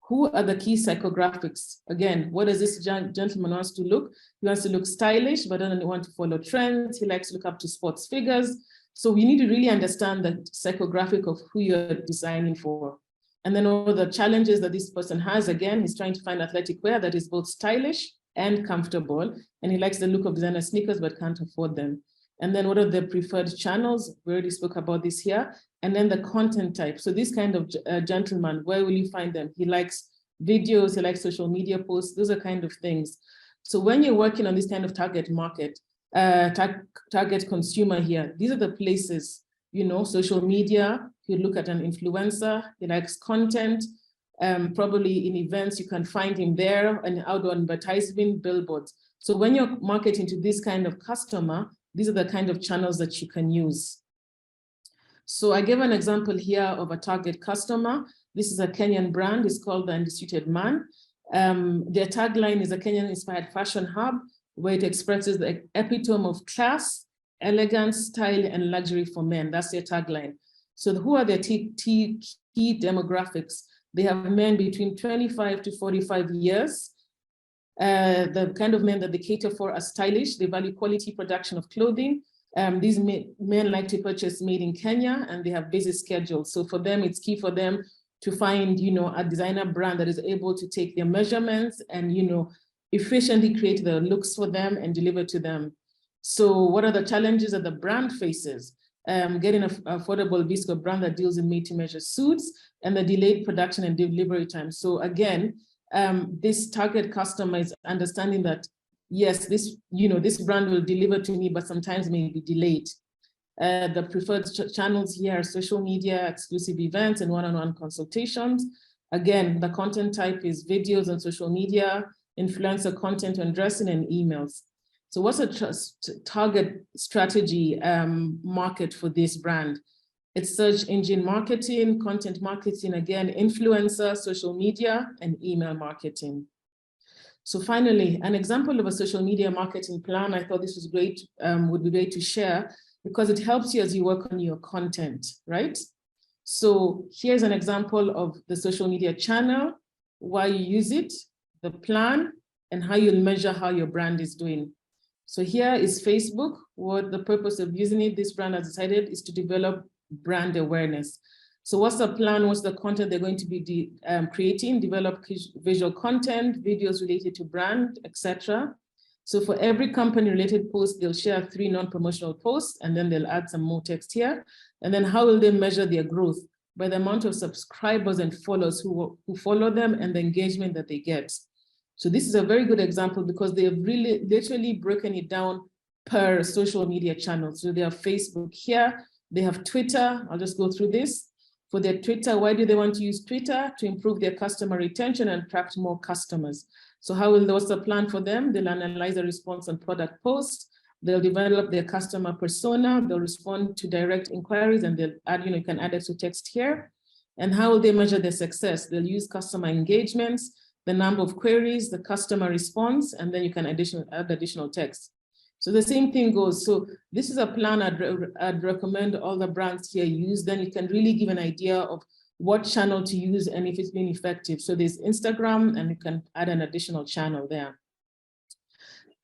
Who are the key psychographics? Again, what does this gentleman wants to look? He wants to look stylish, but doesn't want to follow trends. He likes to look up to sports figures. So we need to really understand the psychographic of who you're designing for. And then all the challenges that this person has, again, he's trying to find athletic wear that is both stylish and comfortable. And he likes the look of designer sneakers, but can't afford them. And then what are the preferred channels? We already spoke about this here. And then the content type. So this kind of gentleman, where will you find them? He likes videos, he likes social media posts, those are kind of things. So when you're working on this kind of target market, target consumer here, these are the places, social media, you look at an influencer, he likes content, probably in events, you can find him there, and outdoor advertising, billboards. So when you're marketing to this kind of customer, these are the kind of channels that you can use. So I gave an example here of a target customer. This is a Kenyan brand, it's called The Undisputed Man. Their tagline is a Kenyan-inspired fashion hub, where it expresses the epitome of class, elegance, style, and luxury for men. That's their tagline. So who are their key demographics? They have men between 25 to 45 years. The kind of men that they cater for are stylish. They value quality production of clothing. These men like to purchase made in Kenya, and they have busy schedules. So for them, it's key for them to find, a designer brand that is able to take their measurements and, efficiently create the looks for them and deliver to them. So what are the challenges that the brand faces? Getting an affordable visco brand that deals in made-to-measure suits and the delayed production and delivery time. So again, this target customer is understanding that, yes, this brand will deliver to me, but sometimes may be delayed. The preferred channels here are social media, exclusive events, and one-on-one consultations. Again, the content type is videos on social media, influencer content on dressing, and emails. So what's a target strategy market for this brand? It's search engine marketing, content marketing, again, influencer, social media, and email marketing. So finally, an example of a social media marketing plan, I thought this was great, would be great to share, because it helps you as you work on your content, right? So here's an example of the social media channel, why you use it, the plan, and how you'll measure how your brand is doing. So here is Facebook. What the purpose of using it, this brand has decided, is to develop brand awareness. So what's the plan? What's the content they're going to be creating? Develop visual content, videos related to brand, etc. So for every company related post, they'll share 3 non-promotional posts, and then they'll add some more text here. And then how will they measure their growth? By the amount of subscribers and followers who follow them and the engagement that they get. So this is a very good example because they have really literally broken it down per social media channel. So they have Facebook here, they have Twitter. I'll just go through this. For their Twitter, why do they want to use Twitter? To improve their customer retention and attract more customers. So what's the plan for them? They'll analyze the response on product posts. They'll develop their customer persona. They'll respond to direct inquiries, and they'll add, you can add it to text here. And how will they measure their success? They'll use customer engagements, the number of queries, the customer response, and then you can add additional text. So the same thing goes. So this is a plan I'd recommend all the brands here use. Then you can really give an idea of what channel to use and if it's been effective. So there's Instagram, and you can add an additional channel there.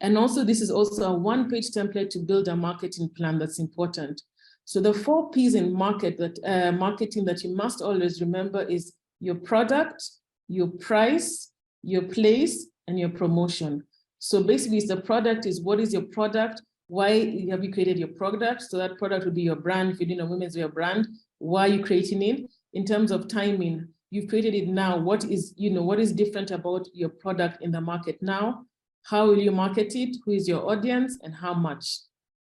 And also, this is also a one-page template to build a marketing plan that's important. So the 4 P's in marketing that you must always remember is your product, your price, your place, and your promotion. So basically, the product is, what is your product? Why have you created your product? So that product would be your brand. If you're doing a women's wear brand, why are you creating it? In terms of timing, you've created it now. What is different about your product in the market now? How will you market it? Who is your audience and how much,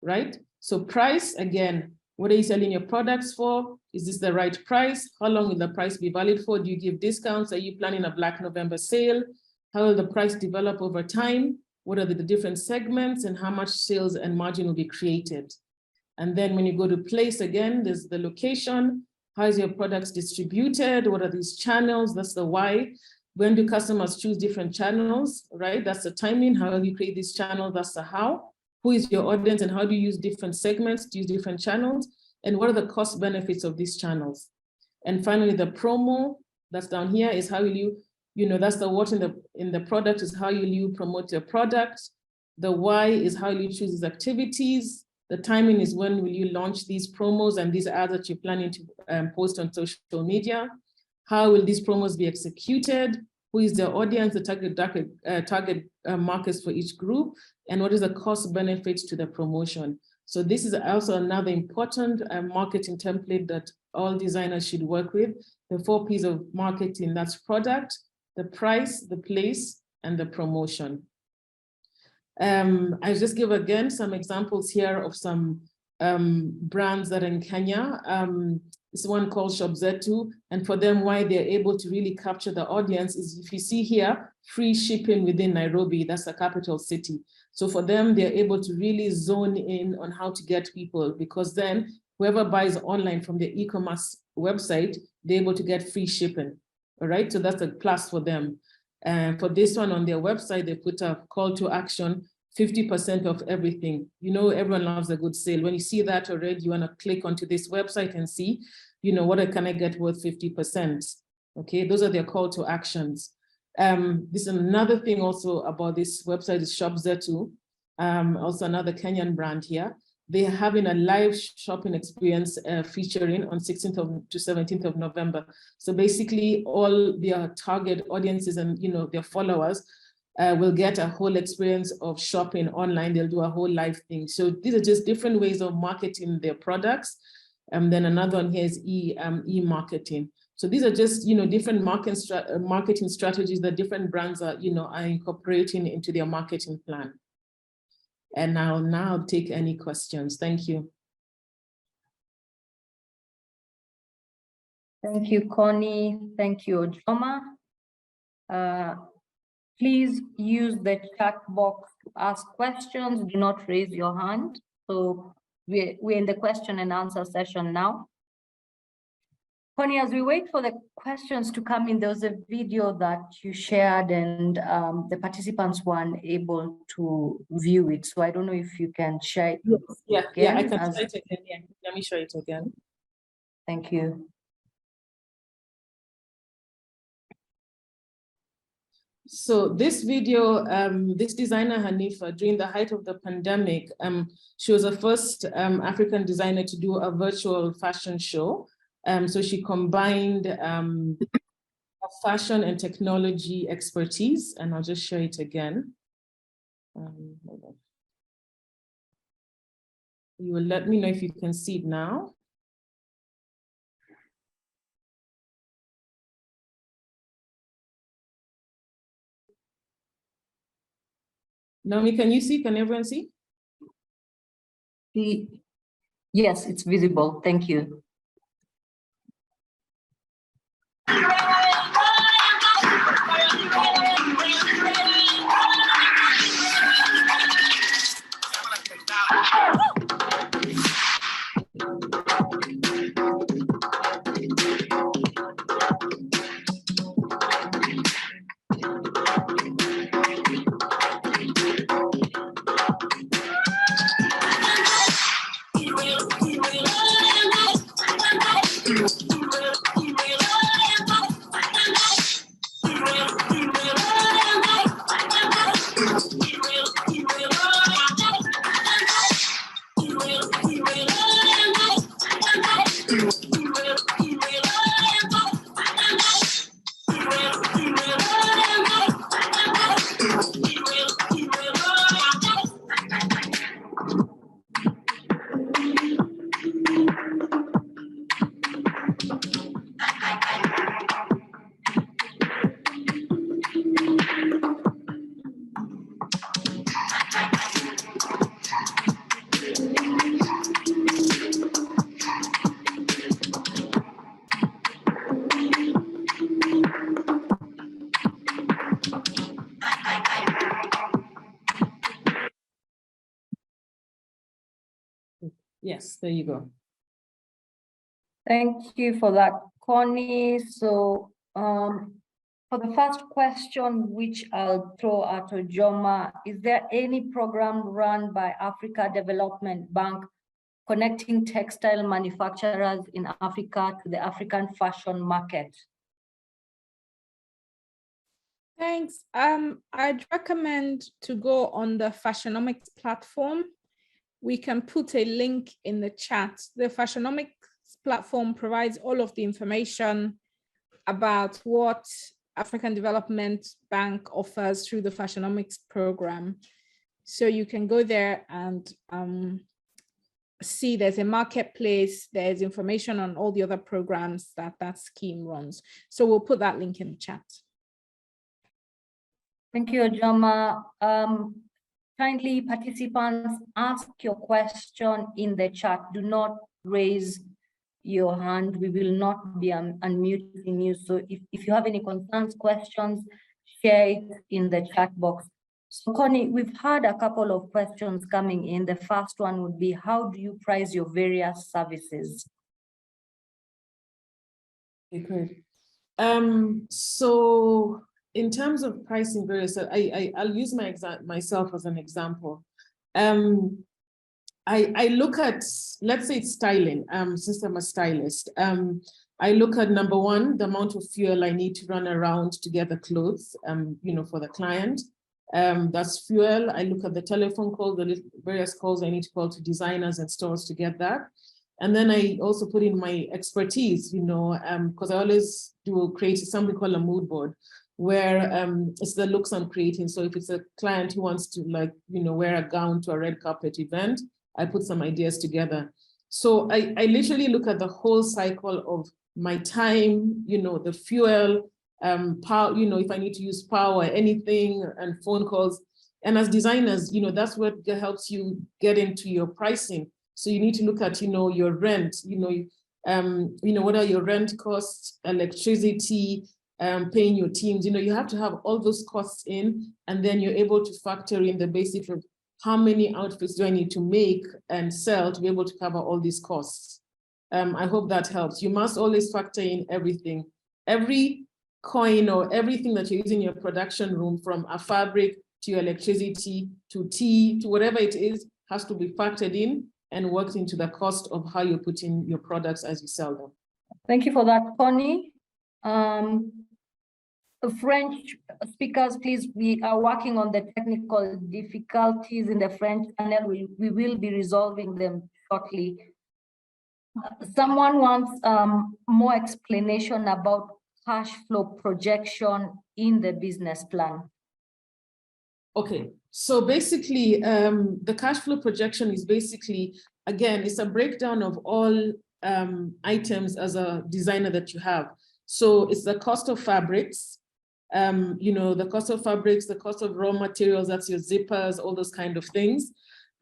right? So price, again, what are you selling your products for? Is this the right price? How long will the price be valid for? Do you give discounts? Are you planning a Black November sale? How will the price develop over time? What are the different segments and how much sales and margin will be created? And then when you go to place, again, there's the location. How is your products distributed? What are these channels? That's the why. When do customers choose different channels, right? That's the timing. How will you create these channels? That's the how. Who is your audience and how do you use different segments to use different channels? And what are the cost benefits of these channels? And finally, the promo that's down here is how will you, that's the what in the product is how will you promote your product. The why is how you choose these activities. The timing is when will you launch these promos and these ads that you're planning to post on social media. How will these promos be executed? Who is the audience, the target markets for each group? And what is the cost benefits to the promotion? So this is also another important marketing template that all designers should work with. The 4 P's of marketing, that's product, the price, the place, and the promotion. I just give again some examples here of some brands that are in Kenya. This one called Shop Zetu, and for them, why they're able to really capture the audience is if you see here, free shipping within Nairobi, that's the capital city. So for them, they're able to really zone in on how to get people, because then whoever buys online from the e-commerce website, they're able to get free shipping, all right? So that's a plus for them. And for this one on their website, they put a call to action, 50% of everything. Everyone loves a good sale. When you see that already, you want to click onto this website and see, what can I get worth 50%? Okay, those are their call to actions. This is another thing also about this website is Shop Zetu, also another Kenyan brand here. They're having a live shopping experience featuring on 16th to 17th of November. So basically all their target audiences and their followers will get a whole experience of shopping online. They'll do a whole live thing. So these are just different ways of marketing their products. And then another one here is e-marketing. So these are just different marketing strategies that different brands are are incorporating into their marketing plan. And I'll now take any questions. Thank you. Thank you, Connie. Thank you, Ojoma. Please use the chat box to ask questions. Do not raise your hand. So we're in the question and answer session now. Connie, as we wait for the questions to come in, there was a video that you shared and the participants weren't able to view it. So I don't know if you can share it. Yes. Yeah, I can share it again. Yeah. Let me show it again. Thank you. So this video, this designer Hanifa, during the height of the pandemic, she was the first African designer to do a virtual fashion show. So she combined fashion and technology expertise, and I'll just show it again. Hold on. You will let me know if you can see it now. Naomi, can you see? Can everyone see? Yes, it's visible. Thank you. Yes, there you go. Thank you for that, Connie. So for the first question, which I'll throw at Ojoma, is there any program run by Africa Development Bank connecting textile manufacturers in Africa to the African fashion market? Thanks. I'd recommend to go on the Fashionomics platform. We can put a link in the chat. The Fashionomics platform provides all of the information about what African Development Bank offers through the Fashionomics program. So you can go there and see there's a marketplace, there's information on all the other programs that that scheme runs. So we'll put that link in the chat. Thank you, Ojoma. Kindly, participants, ask your question in the chat. Do not raise your hand. We will not be unmuting you. So if you have any concerns, questions, share it in the chat box. So Connie, we've had a couple of questions coming in. The first one would be, how do you price your various services? Okay, great. So in terms of pricing various, I'll use myself as an example. I look at, let's say it's styling, since I'm a stylist. I look at number one, the amount of fuel I need to run around to get the clothes, for the client. That's fuel. I look at the telephone call, the various calls I need to call to designers and stores to get that. And then I also put in my expertise, because I always do create something called a mood board, where it's the looks I'm creating. So if it's a client who wants to wear a gown to a red carpet event, I put some ideas together. So I literally look at the whole cycle of my time, the fuel, power, if I need to use power, anything, and phone calls. And as designers, that's what helps you get into your pricing. So you need to look at, your rent, what are your rent costs, electricity, paying your teams, you have to have all those costs in, and then you're able to factor in the basic of how many outfits do I need to make and sell to be able to cover all these costs. I hope that helps. You must always factor in everything. Every coin or everything that you're using in your production room, from a fabric to your electricity to tea to whatever it is, has to be factored in and worked into the cost of how you put in your products as you sell them. Thank you for that, Connie. French speakers, please, we are working on the technical difficulties in the French channel. We will be resolving them shortly. Someone wants more explanation about cash flow projection in the business plan. Okay, so basically, the cash flow projection is basically, again, it's a breakdown of all items as a designer that you have. So it's the cost of fabrics, the cost of fabrics, the cost of raw materials, that's your zippers, all those kind of things.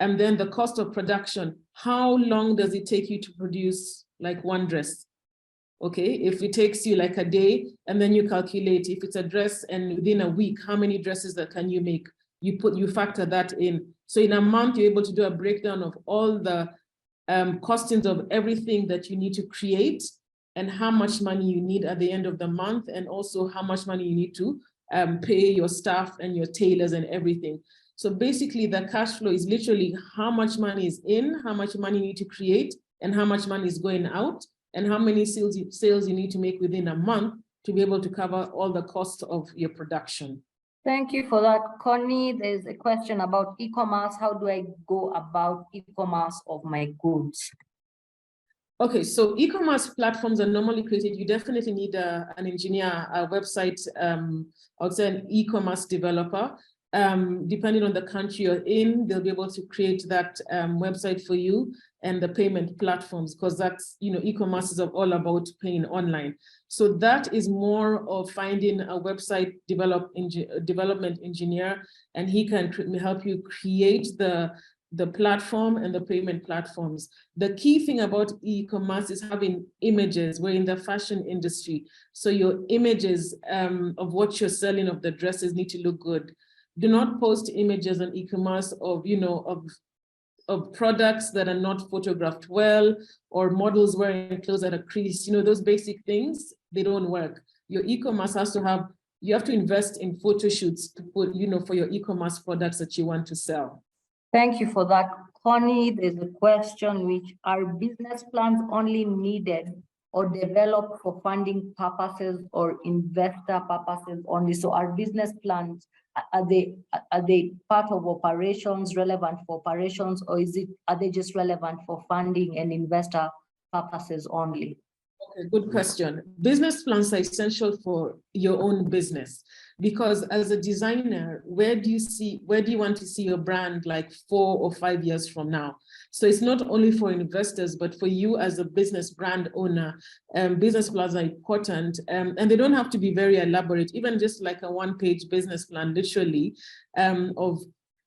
And then the cost of production. How long does it take you to produce like one dress? Okay, if it takes you like a day, and then you calculate if it's a dress and within a week, how many dresses that can you make? You factor that in. So in a month, you're able to do a breakdown of all the costings of everything that you need to create and how much money you need at the end of the month, and also how much money you need to pay your staff and your tailors and everything. So basically the cash flow is literally how much money is in, how much money you need to create, and how much money is going out, and how many sales you need to make within a month to be able to cover all the costs of your production. Thank you for that, Connie. There's a question about e-commerce. How do I go about e-commerce of my goods? Okay, so e-commerce platforms are normally created. You definitely need an engineer, a website, I would say an e-commerce developer. Depending on the country you're in, they'll be able to create that website for you and the payment platforms, because that's, e-commerce is all about paying online. So that is more of finding a website development engineer, and he can help you create the platform and the payment platforms. The key thing about e-commerce is having images. We're in the fashion industry, so your images of what you're selling of the dresses need to look good. Do not post images on e-commerce of products that are not photographed well, or models wearing clothes that are creased. Those basic things, they don't work. Your e-commerce has to have, you have to invest in photo shoots to put, for your e-commerce products that you want to sell. Thank you for that, Connie. There's a question: which are business plans only needed or developed for funding purposes or investor purposes only? So are business plans, are they part of operations, relevant for operations, or are they just relevant for funding and investor purposes only? Okay, good question. Business plans are essential for your own business, because as a designer, where do you want to see your brand like 4 or 5 years from now? So it's not only for investors, but for you as a business brand owner, business plans are important, and they don't have to be very elaborate, even just like a one-page business plan, literally, of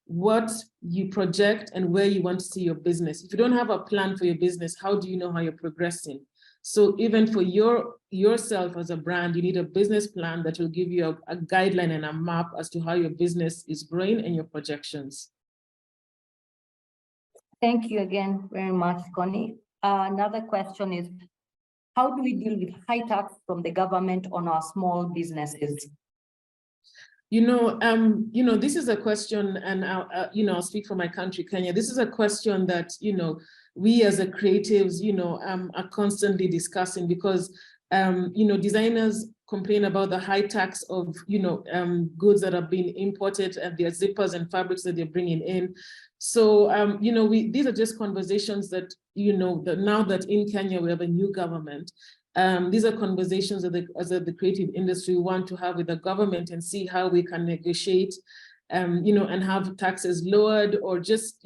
what you project and where you want to see your business. If you don't have a plan for your business, how do you know how you're progressing? So even for yourself as a brand, you need a business plan that will give you a guideline and a map as to how your business is growing and your projections. Thank you again very much, Connie. Another question is, how do we deal with high tax from the government on our small businesses? This is a question, and I'll speak for my country, Kenya. This is a question that, we as a creatives, are constantly discussing, because, designers complain about the high tax of, goods that are being imported, and their zippers and fabrics that they're bringing in. So, these are just conversations that, that now that in Kenya we have a new government, these are conversations that as the creative industry want to have with the government and see how we can negotiate, and have taxes lowered, or just,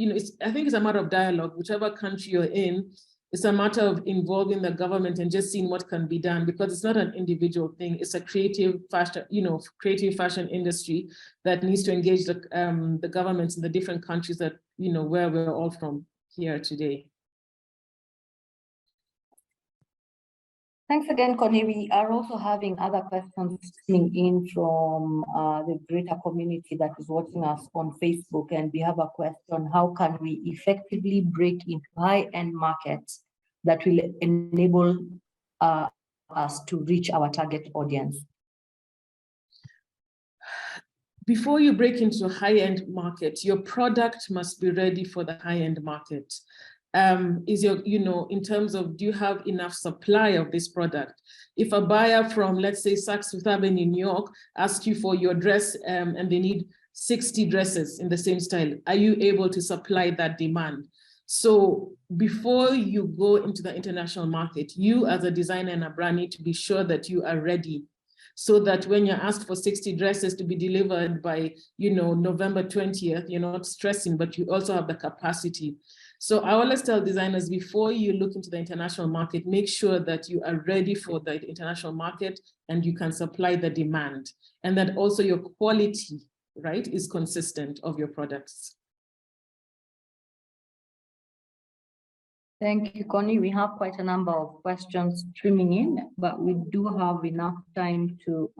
I think it's a matter of dialogue. Whichever country you're in, it's a matter of involving the government and just seeing what can be done, because it's not an individual thing. It's a creative fashion industry that needs to engage the governments in the different countries that, where we're all from here today. Thanks again, Connie. We are also having other questions coming in from the greater community that is watching us on Facebook. And we have a question: how can we effectively break into high-end markets that will enable us to reach our target audience? Before you break into a high-end market, your product must be ready for the high-end market. is your, in terms of, do you have enough supply of this product? If a buyer from, let's say, Saks Fifth Avenue in New York asks you for your dress and they need 60 dresses in the same style, are you able to supply that demand? So before you go into the international market, you as a designer and a brand need to be sure that you are ready, so that when you're asked for 60 dresses to be delivered by, November 20th, you're not stressing, but you also have the capacity. So I always tell designers, before you look into the international market, make sure that you are ready for the international market and you can supply the demand, and that also your quality, right, is consistent of your products. Thank you, Connie. We have quite a number of questions streaming in, but we do have enough time to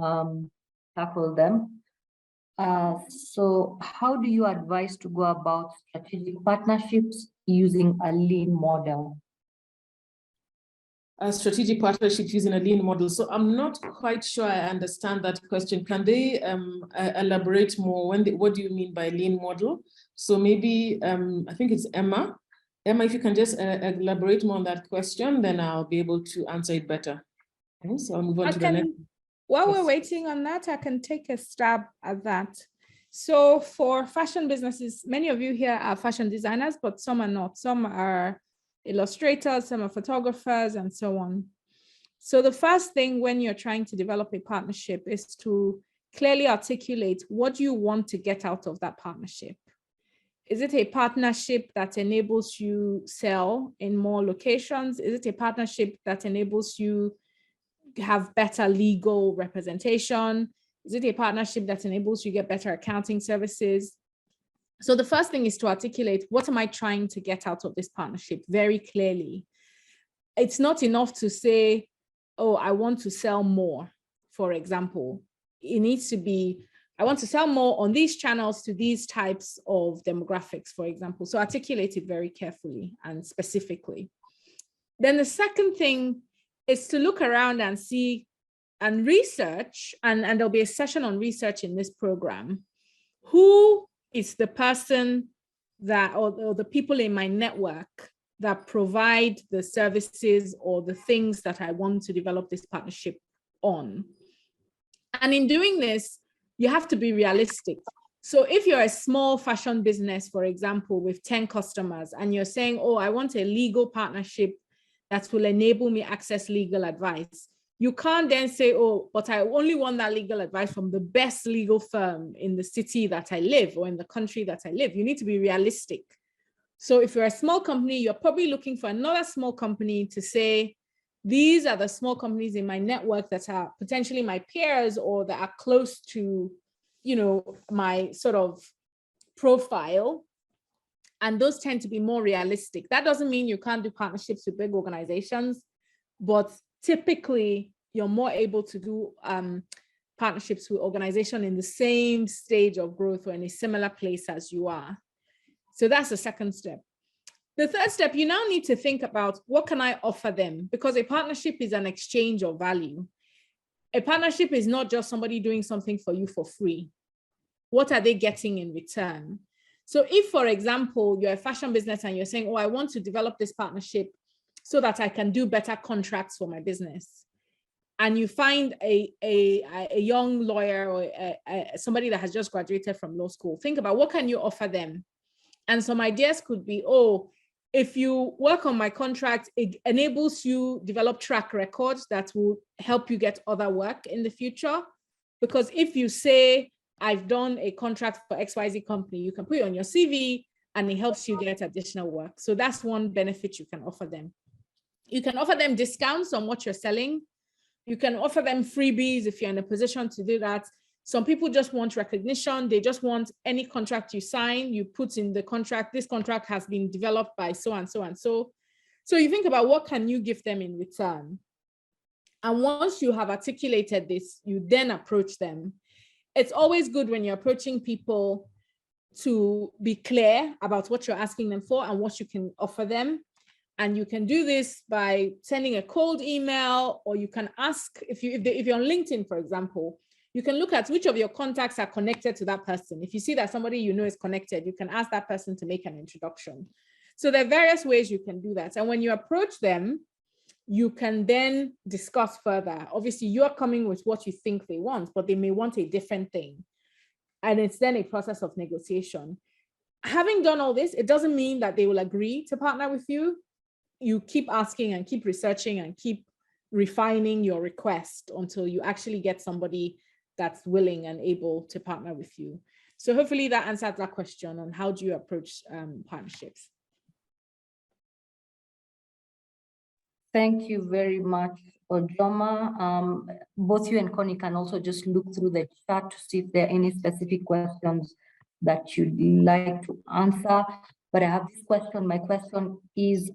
tackle them. So how do you advise to go about strategic partnerships using a lean model? A strategic partnership using a lean model. So I'm not quite sure I understand that question. Can they elaborate more? What do you mean by lean model? So maybe, I think it's Emma. Emma, if you can just elaborate more on that question, then I'll be able to answer it better. Okay, so I'll move on to the next. While we're waiting on that, I can take a stab at that. So for fashion businesses, many of you here are fashion designers, but some are not. Some are illustrators, some are photographers, and so on. So the first thing when you're trying to develop a partnership is to clearly articulate what you want to get out of that partnership. Is it a partnership that enables you sell in more locations? Is it a partnership that enables you have better legal representation? Is it a partnership that enables you get better accounting services? So the first thing is to articulate, what am I trying to get out of this partnership very clearly? It's not enough to say, oh, I want to sell more, for example. It needs to be, I want to sell more on these channels to these types of demographics, for example. So articulate it very carefully and specifically. Then the second thing is to look around and see and research, and there'll be a session on research in this program. Who is the person that, or the people in my network that provide the services or the things that I want to develop this partnership on? And in doing this, you have to be realistic. So if you're a small fashion business, for example, with 10 customers, and you're saying, oh, I want a legal partnership that will enable me access legal advice, you can't then say, oh, but I only want that legal advice from the best legal firm in the city that I live or in the country that I live. You need to be realistic. So if you're a small company, you're probably looking for another small company to say, these are the small companies in my network that are potentially my peers or that are close to, my sort of profile. And those tend to be more realistic. That doesn't mean you can't do partnerships with big organizations, but typically you're more able to do partnerships with organizations in the same stage of growth or in a similar place as you are. So that's the second step. The third step, you now need to think about, what can I offer them? Because a partnership is an exchange of value. A partnership is not just somebody doing something for you for free. What are they getting in return? So if, for example, you're a fashion business and you're saying, oh, I want to develop this partnership so that I can do better contracts for my business, and you find a young lawyer or somebody that has just graduated from law school, think about what can you offer them? And some ideas could be, oh, if you work on my contract, it enables you develop track records that will help you get other work in the future. Because if you say, I've done a contract for XYZ company, you can put it on your CV and it helps you get additional work. So that's one benefit you can offer them. You can offer them discounts on what you're selling. You can offer them freebies if you're in a position to do that. Some people just want recognition. They just want any contract you sign, you put in the contract, this contract has been developed by so and so and so. So you think about what can you give them in return? And once you have articulated this, you then approach them. It's always good when you're approaching people to be clear about what you're asking them for and what you can offer them. And you can do this by sending a cold email, or you can ask, if you're on LinkedIn, for example, you can look at which of your contacts are connected to that person. If you see that somebody you know is connected, you can ask that person to make an introduction. So there are various ways you can do that. And when you approach them, you can then discuss further. Obviously, you're coming with what you think they want, but they may want a different thing. And it's then a process of negotiation. Having done all this, it doesn't mean that they will agree to partner with you. You keep asking and keep researching and keep refining your request until you actually get somebody that's willing and able to partner with you. So hopefully that answers that question on how do you approach partnerships. Thank you very much, Ojoma. Both you and Connie can also just look through the chat to see if there are any specific questions that you'd like to answer. But I have this question. My question is,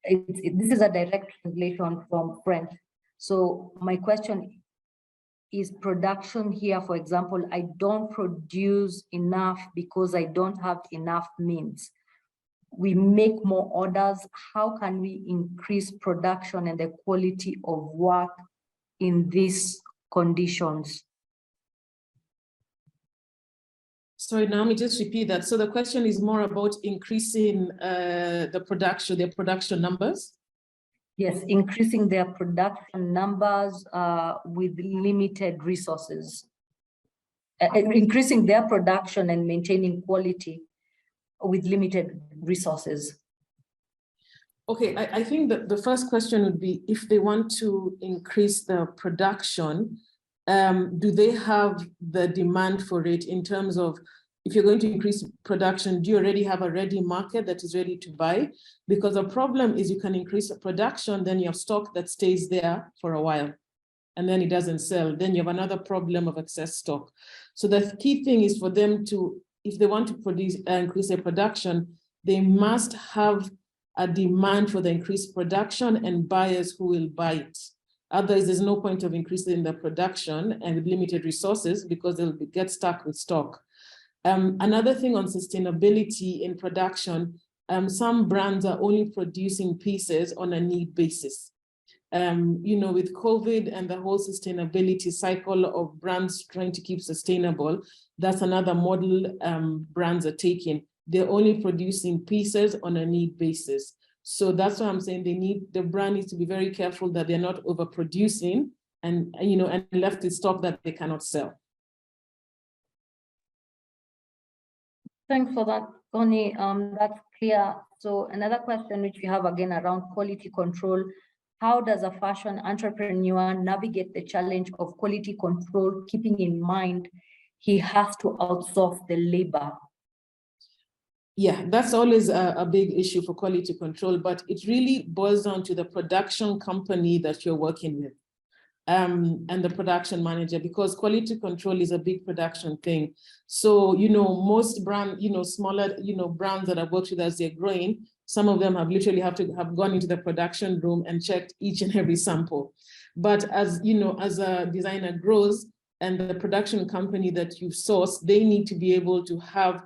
this is a direct translation from French. So my question is production here, for example, I don't produce enough because I don't have enough means. We make more orders. How can we increase production and the quality of work in these conditions? Sorry, Naomi, just repeat that. So the question is more about increasing their production numbers? Yes, increasing their production numbers with limited resources. Increasing their production and maintaining quality with limited resources. Okay, I think that the first question would be, if they want to increase the production, do they have the demand for it in terms of, if you're going to increase production, do you already have a ready market that is ready to buy? Because the problem is you can increase the production, then you have stock that stays there for a while, and then it doesn't sell. Then you have another problem of excess stock. So the key thing is for them to, if they want to produce increase their production, they must have a demand for the increased production and buyers who will buy it. Otherwise, there's no point of increasing the production and with limited resources because they'll get stuck with stock. Another thing on sustainability in production, some brands are only producing pieces on a need basis. You know, with COVID and the whole sustainability cycle of brands trying to keep sustainable, that's another model brands are taking. They're only producing pieces on a need basis. So that's why I'm saying the brand needs to be very careful that they're not overproducing and, you know, and left with stock that they cannot sell. Thanks for that, Connie. That's clear. So another question which we have again around quality control. How does a fashion entrepreneur navigate the challenge of quality control, keeping in mind he has to outsource the labor? Yeah, that's always a big issue for quality control, but it really boils down to the production company that you're working with and the production manager, because quality control is a big production thing. So, you know, most brand, you know, smaller, you know, brands that I've worked with as they're growing, some of them have literally have gone into the production room and checked each and every sample. But as, you know, as a designer grows and the production company that you've sourced, they need to be able to have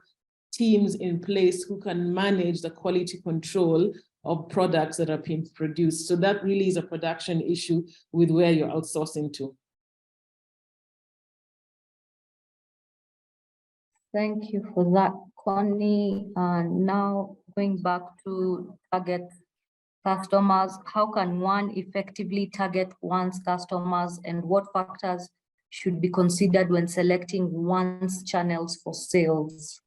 teams in place who can manage the quality control of products that are being produced. So that really is a production issue with where you're outsourcing to. Thank you for that, Connie. Now going back to target customers, how can one effectively target one's customers and what factors should be considered when selecting one's channels for sales?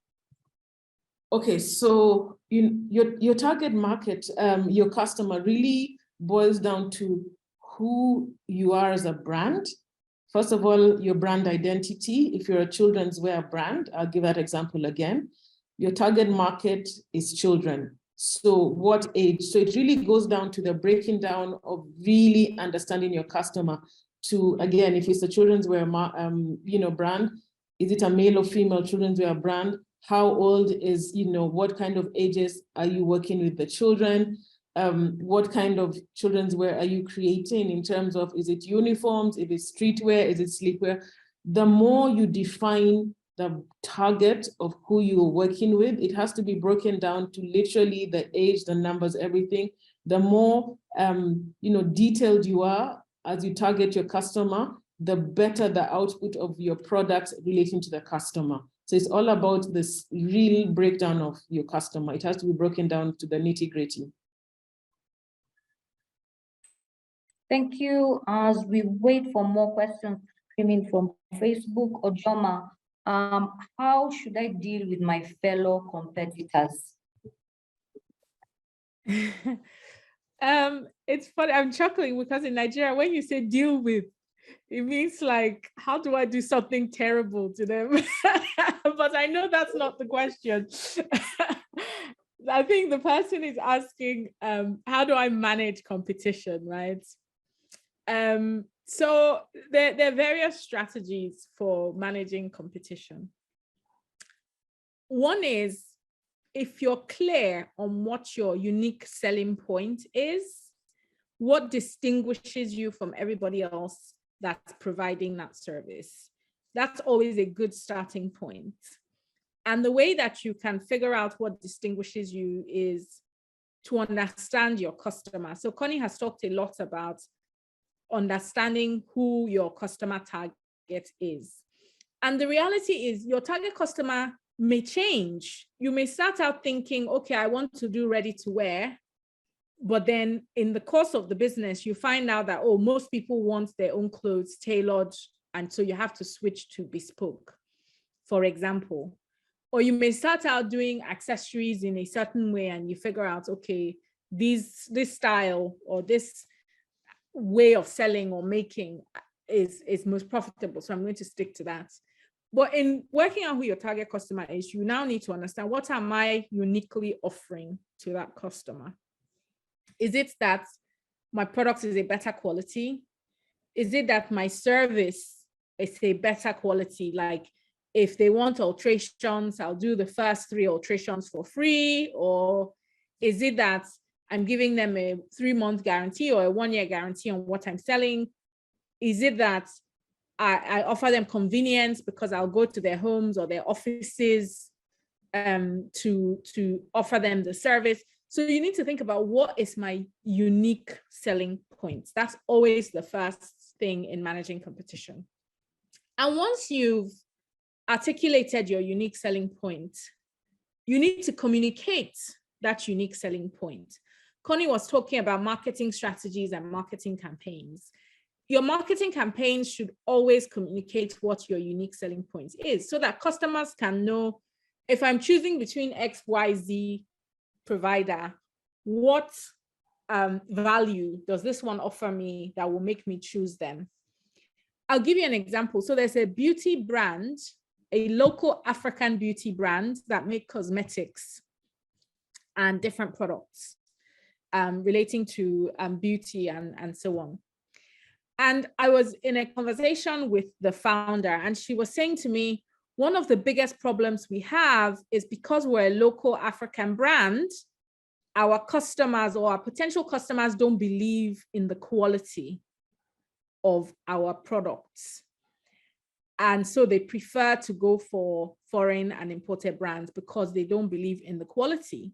Okay, so your target market, your customer really boils down to who you are as a brand. First of all, your brand identity. If you're a children's wear brand, I'll give that example again. Your target market is children. So what age? So it really goes down to the breaking down of really understanding your customer. To, again, if it's a children's wear you know, brand, is it a male or female children's wear brand? How old is, you know, what kind of ages are you working with the children? What kind of children's wear are you creating in terms of, is it uniforms, if it's streetwear, is it sleepwear? The more you define the target of who you're working with, it has to be broken down to literally the age, the numbers, everything. The more, you know, detailed you are as you target your customer, the better the output of your products relating to the customer. So it's all about this real breakdown of your customer. It has to be broken down to the nitty-gritty. Thank you. As we wait for more questions coming from Facebook, Ojoma, how should I deal with my fellow competitors? It's funny, I'm chuckling because in Nigeria, when you say deal with, it means like, how do I do something terrible to them? But I know that's not the question. I think the person is asking, how do I manage competition, right? So there are various strategies for managing competition. One is, if you're clear on what your unique selling point is, what distinguishes you from everybody else that's providing that service, that's always a good starting point. And the way that you can figure out what distinguishes you is to understand your customer. So Connie has talked a lot about understanding who your customer target is. And the reality is your target customer may change. You may start out thinking, okay, I want to do ready to wear. But then in the course of the business, you find out that, oh, most people want their own clothes tailored. And so you have to switch to bespoke, for example. Or you may start out doing accessories in a certain way and you figure out, okay, this style or this way of selling or making is most profitable. So I'm going to stick to that. But in working out who your target customer is, you now need to understand, what am I uniquely offering to that customer? Is it that my product is a better quality? Is it that my service is a better quality? Like if they want alterations, I'll do the first 3 alterations for free? Or is it that I'm giving them a 3-month guarantee or a 1-year guarantee on what I'm selling? Is it that I offer them convenience because I'll go to their homes or their offices to offer them the service? So you need to think about, what is my unique selling points? That's always the first thing in managing competition. And once you've articulated your unique selling point, you need to communicate that unique selling point. Connie was talking about marketing strategies and marketing campaigns. Your marketing campaigns should always communicate what your unique selling point is, so that customers can know, if I'm choosing between XYZ provider, what value does this one offer me that will make me choose them? I'll give you an example. So there's a beauty brand, a local African beauty brand that make cosmetics and different products relating to beauty and so on. And I was in a conversation with the founder, and she was saying to me, one of the biggest problems we have is because we're a local African brand, our customers or our potential customers don't believe in the quality of our products. And so they prefer to go for foreign and imported brands because they don't believe in the quality.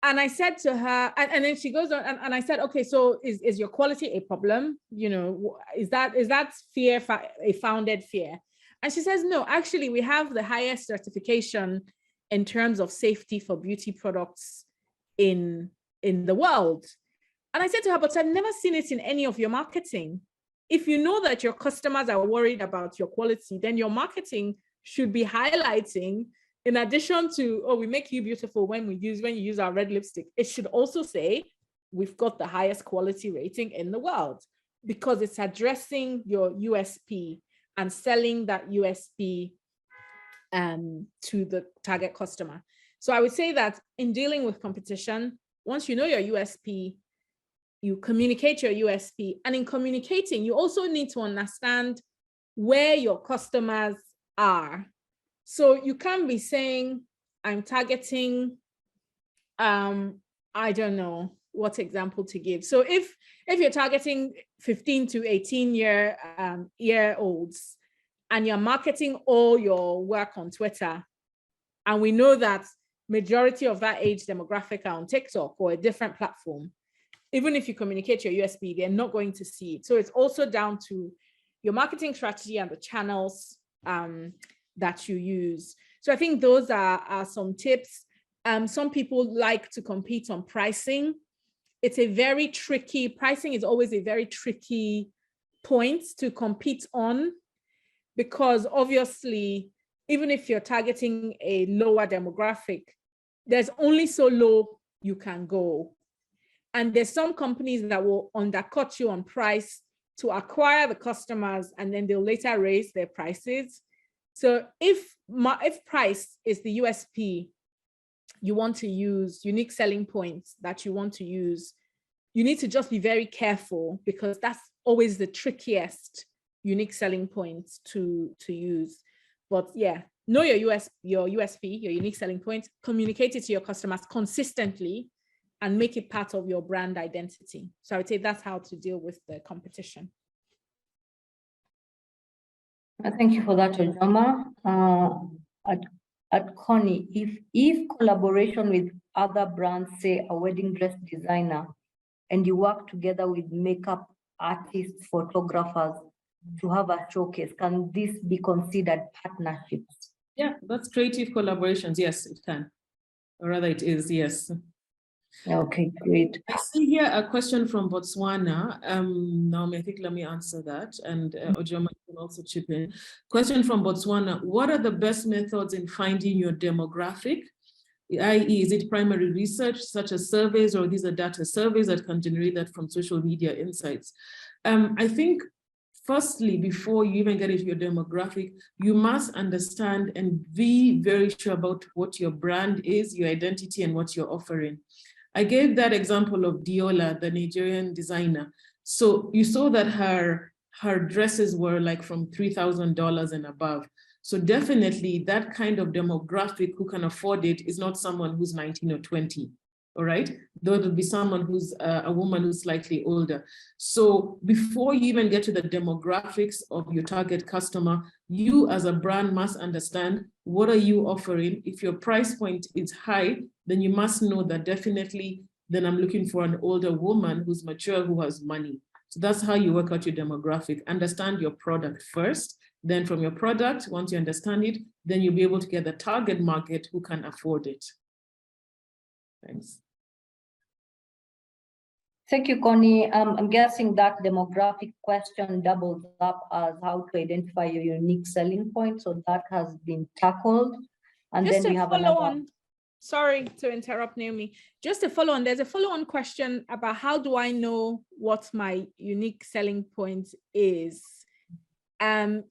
And I said to her, and then she goes on, and I said, okay, so is your quality a problem? You know, is that fear a founded fear? And she says, no, actually, we have the highest certification in terms of safety for beauty products in the world. And I said to her, but I've never seen it in any of your marketing. If you know that your customers are worried about your quality, then your marketing should be highlighting, in addition to, oh, we make you beautiful when you use our red lipstick, it should also say, we've got the highest quality rating in the world, because it's addressing your USP and selling that USP to the target customer. So I would say that in dealing with competition, once you know your USP, you communicate your USP. And in communicating, you also need to understand where your customers are. So you can't be saying, I'm targeting, I don't know what example to give. So if you're targeting 15 to 18 year olds and you're marketing all your work on Twitter, and we know that majority of that age demographic are on TikTok or a different platform, even if you communicate your USP, they're not going to see it. So it's also down to your marketing strategy and the channels that you use. So I think those are some tips. Some people like to compete on pricing. It's a very tricky, pricing is always a very tricky point to compete on, because obviously, even if you're targeting a lower demographic, there's only so low you can go. And there's some companies that will undercut you on price to acquire the customers, and then they'll later raise their prices. So if price is the USP you want to use, unique selling points that you want to use, you need to just be very careful, because that's always the trickiest unique selling points to use. But yeah, know your USP, your unique selling point, communicate it to your customers consistently, and make it part of your brand identity. So I would say that's how to deal with the competition. Thank you for that, Ojoma. At Connie, if collaboration with other brands, say a wedding dress designer, and you work together with makeup artists, photographers to have a showcase, can this be considered partnerships? Yeah, that's creative collaborations. Yes, it can. Or rather it is, yes. Okay, great. I see here a question from Botswana. Naomi, I think let me answer that, and Ojoma can also chip in. Question from Botswana: what are the best methods in finding your demographic? I.e., is it primary research such as surveys, or these are data surveys that can generate that from social media insights? I think firstly, before you even get into your demographic, you must understand and be very sure about what your brand is, your identity, and what you're offering. I gave that example of Diola, the Nigerian designer. So you saw that her dresses were like from $3,000 and above. So definitely that kind of demographic who can afford it is not someone who's 19 or 20, all right? Though it would be someone who's a woman who's slightly older. So before you even get to the demographics of your target customer, you as a brand must understand, what are you offering? If your price point is high, then you must know that definitely then I'm looking for an older woman who's mature, who has money. So that's how you work out your demographic. Understand your product first. Then from your product, once you understand it, then you'll be able to get the target market who can afford it. Thanks. Thank you, Connie. I'm guessing that demographic question doubles up as how to identify your unique selling point. So that has been tackled. And Just then we have another one. Sorry to interrupt, Naomi. Just to follow on, there's a follow-on question about how do I know what my unique selling point is? And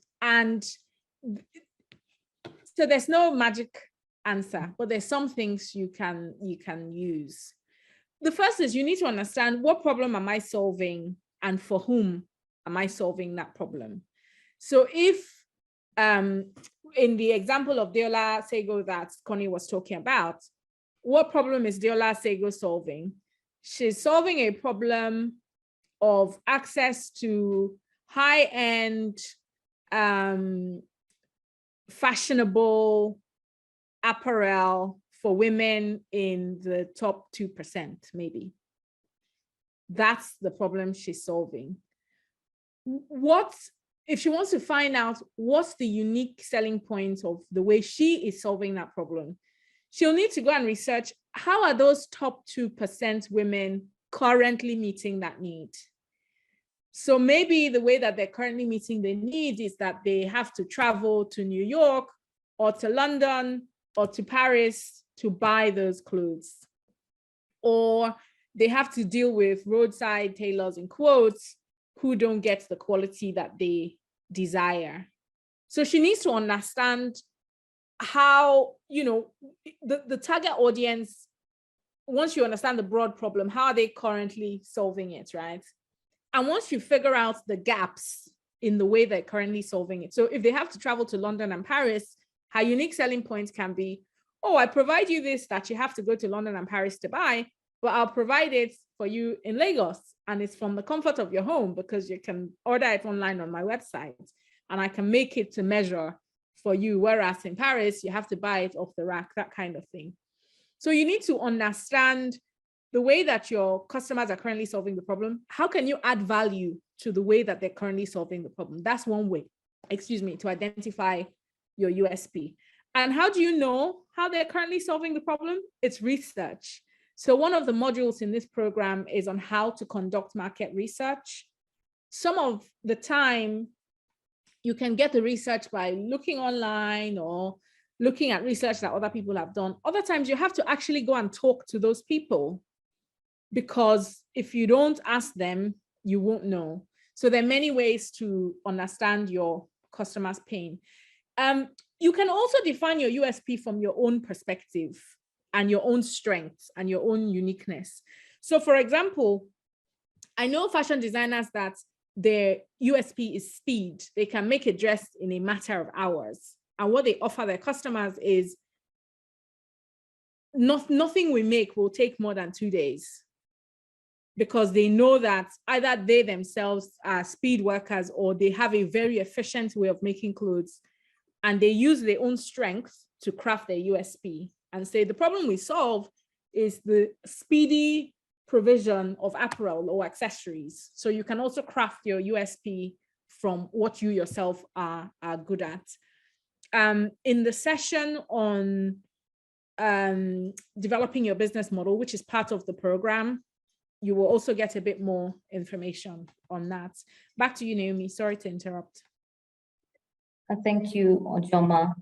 so there's no magic answer, but there's some things you can use. The first is you need to understand, what problem am I solving and for whom am I solving that problem? So if in the example of Deola Sego that Connie was talking about, what problem is Deola Sego solving? She's solving a problem of access to high-end, fashionable apparel for women in the top 2%, maybe. That's the problem she's solving. If she wants to find out what's the unique selling point of the way she is solving that problem, she'll need to go and research, how are those top 2% women currently meeting that need? So maybe the way that they're currently meeting the need is that they have to travel to New York or to London or to Paris to buy those clothes. Or they have to deal with roadside tailors, in quotes, who don't get the quality that they desire. So she needs to understand how, the target audience, once you understand the broad problem, how are they currently solving it, right? And once you figure out the gaps in the way they're currently solving it. So if they have to travel to London and Paris, her unique selling points can be, oh, I provide you this that you have to go to London and Paris to buy, but I'll provide it for you in Lagos. And it's from the comfort of your home, because you can order it online on my website and I can make it to measure for you. Whereas in Paris, you have to buy it off the rack, that kind of thing. So you need to understand the way that your customers are currently solving the problem. How can you add value to the way that they're currently solving the problem? That's one way, to identify your USP. And how do you know how they're currently solving the problem? It's research. So one of the modules in this program is on how to conduct market research. Some of the time, you can get the research by looking online or looking at research that other people have done. Other times, you have to actually go and talk to those people, because if you don't ask them, you won't know. So there are many ways to understand your customer's pain. You can also define your USP from your own perspective and your own strengths and your own uniqueness. So for example, I know fashion designers that their USP is speed. They can make a dress in a matter of hours. And what they offer their customers is nothing we make will take more than 2 days, because they know that either they themselves are speed workers or they have a very efficient way of making clothes, and they use their own strength to craft their USP and say the problem we solve is the speedy provision of apparel or accessories. So you can also craft your USP from what you yourself are good at. In the session on developing your business model, which is part of the program, you will also get a bit more information on that. Back to you, Naomi. Sorry to interrupt. Thank you, Ojoma.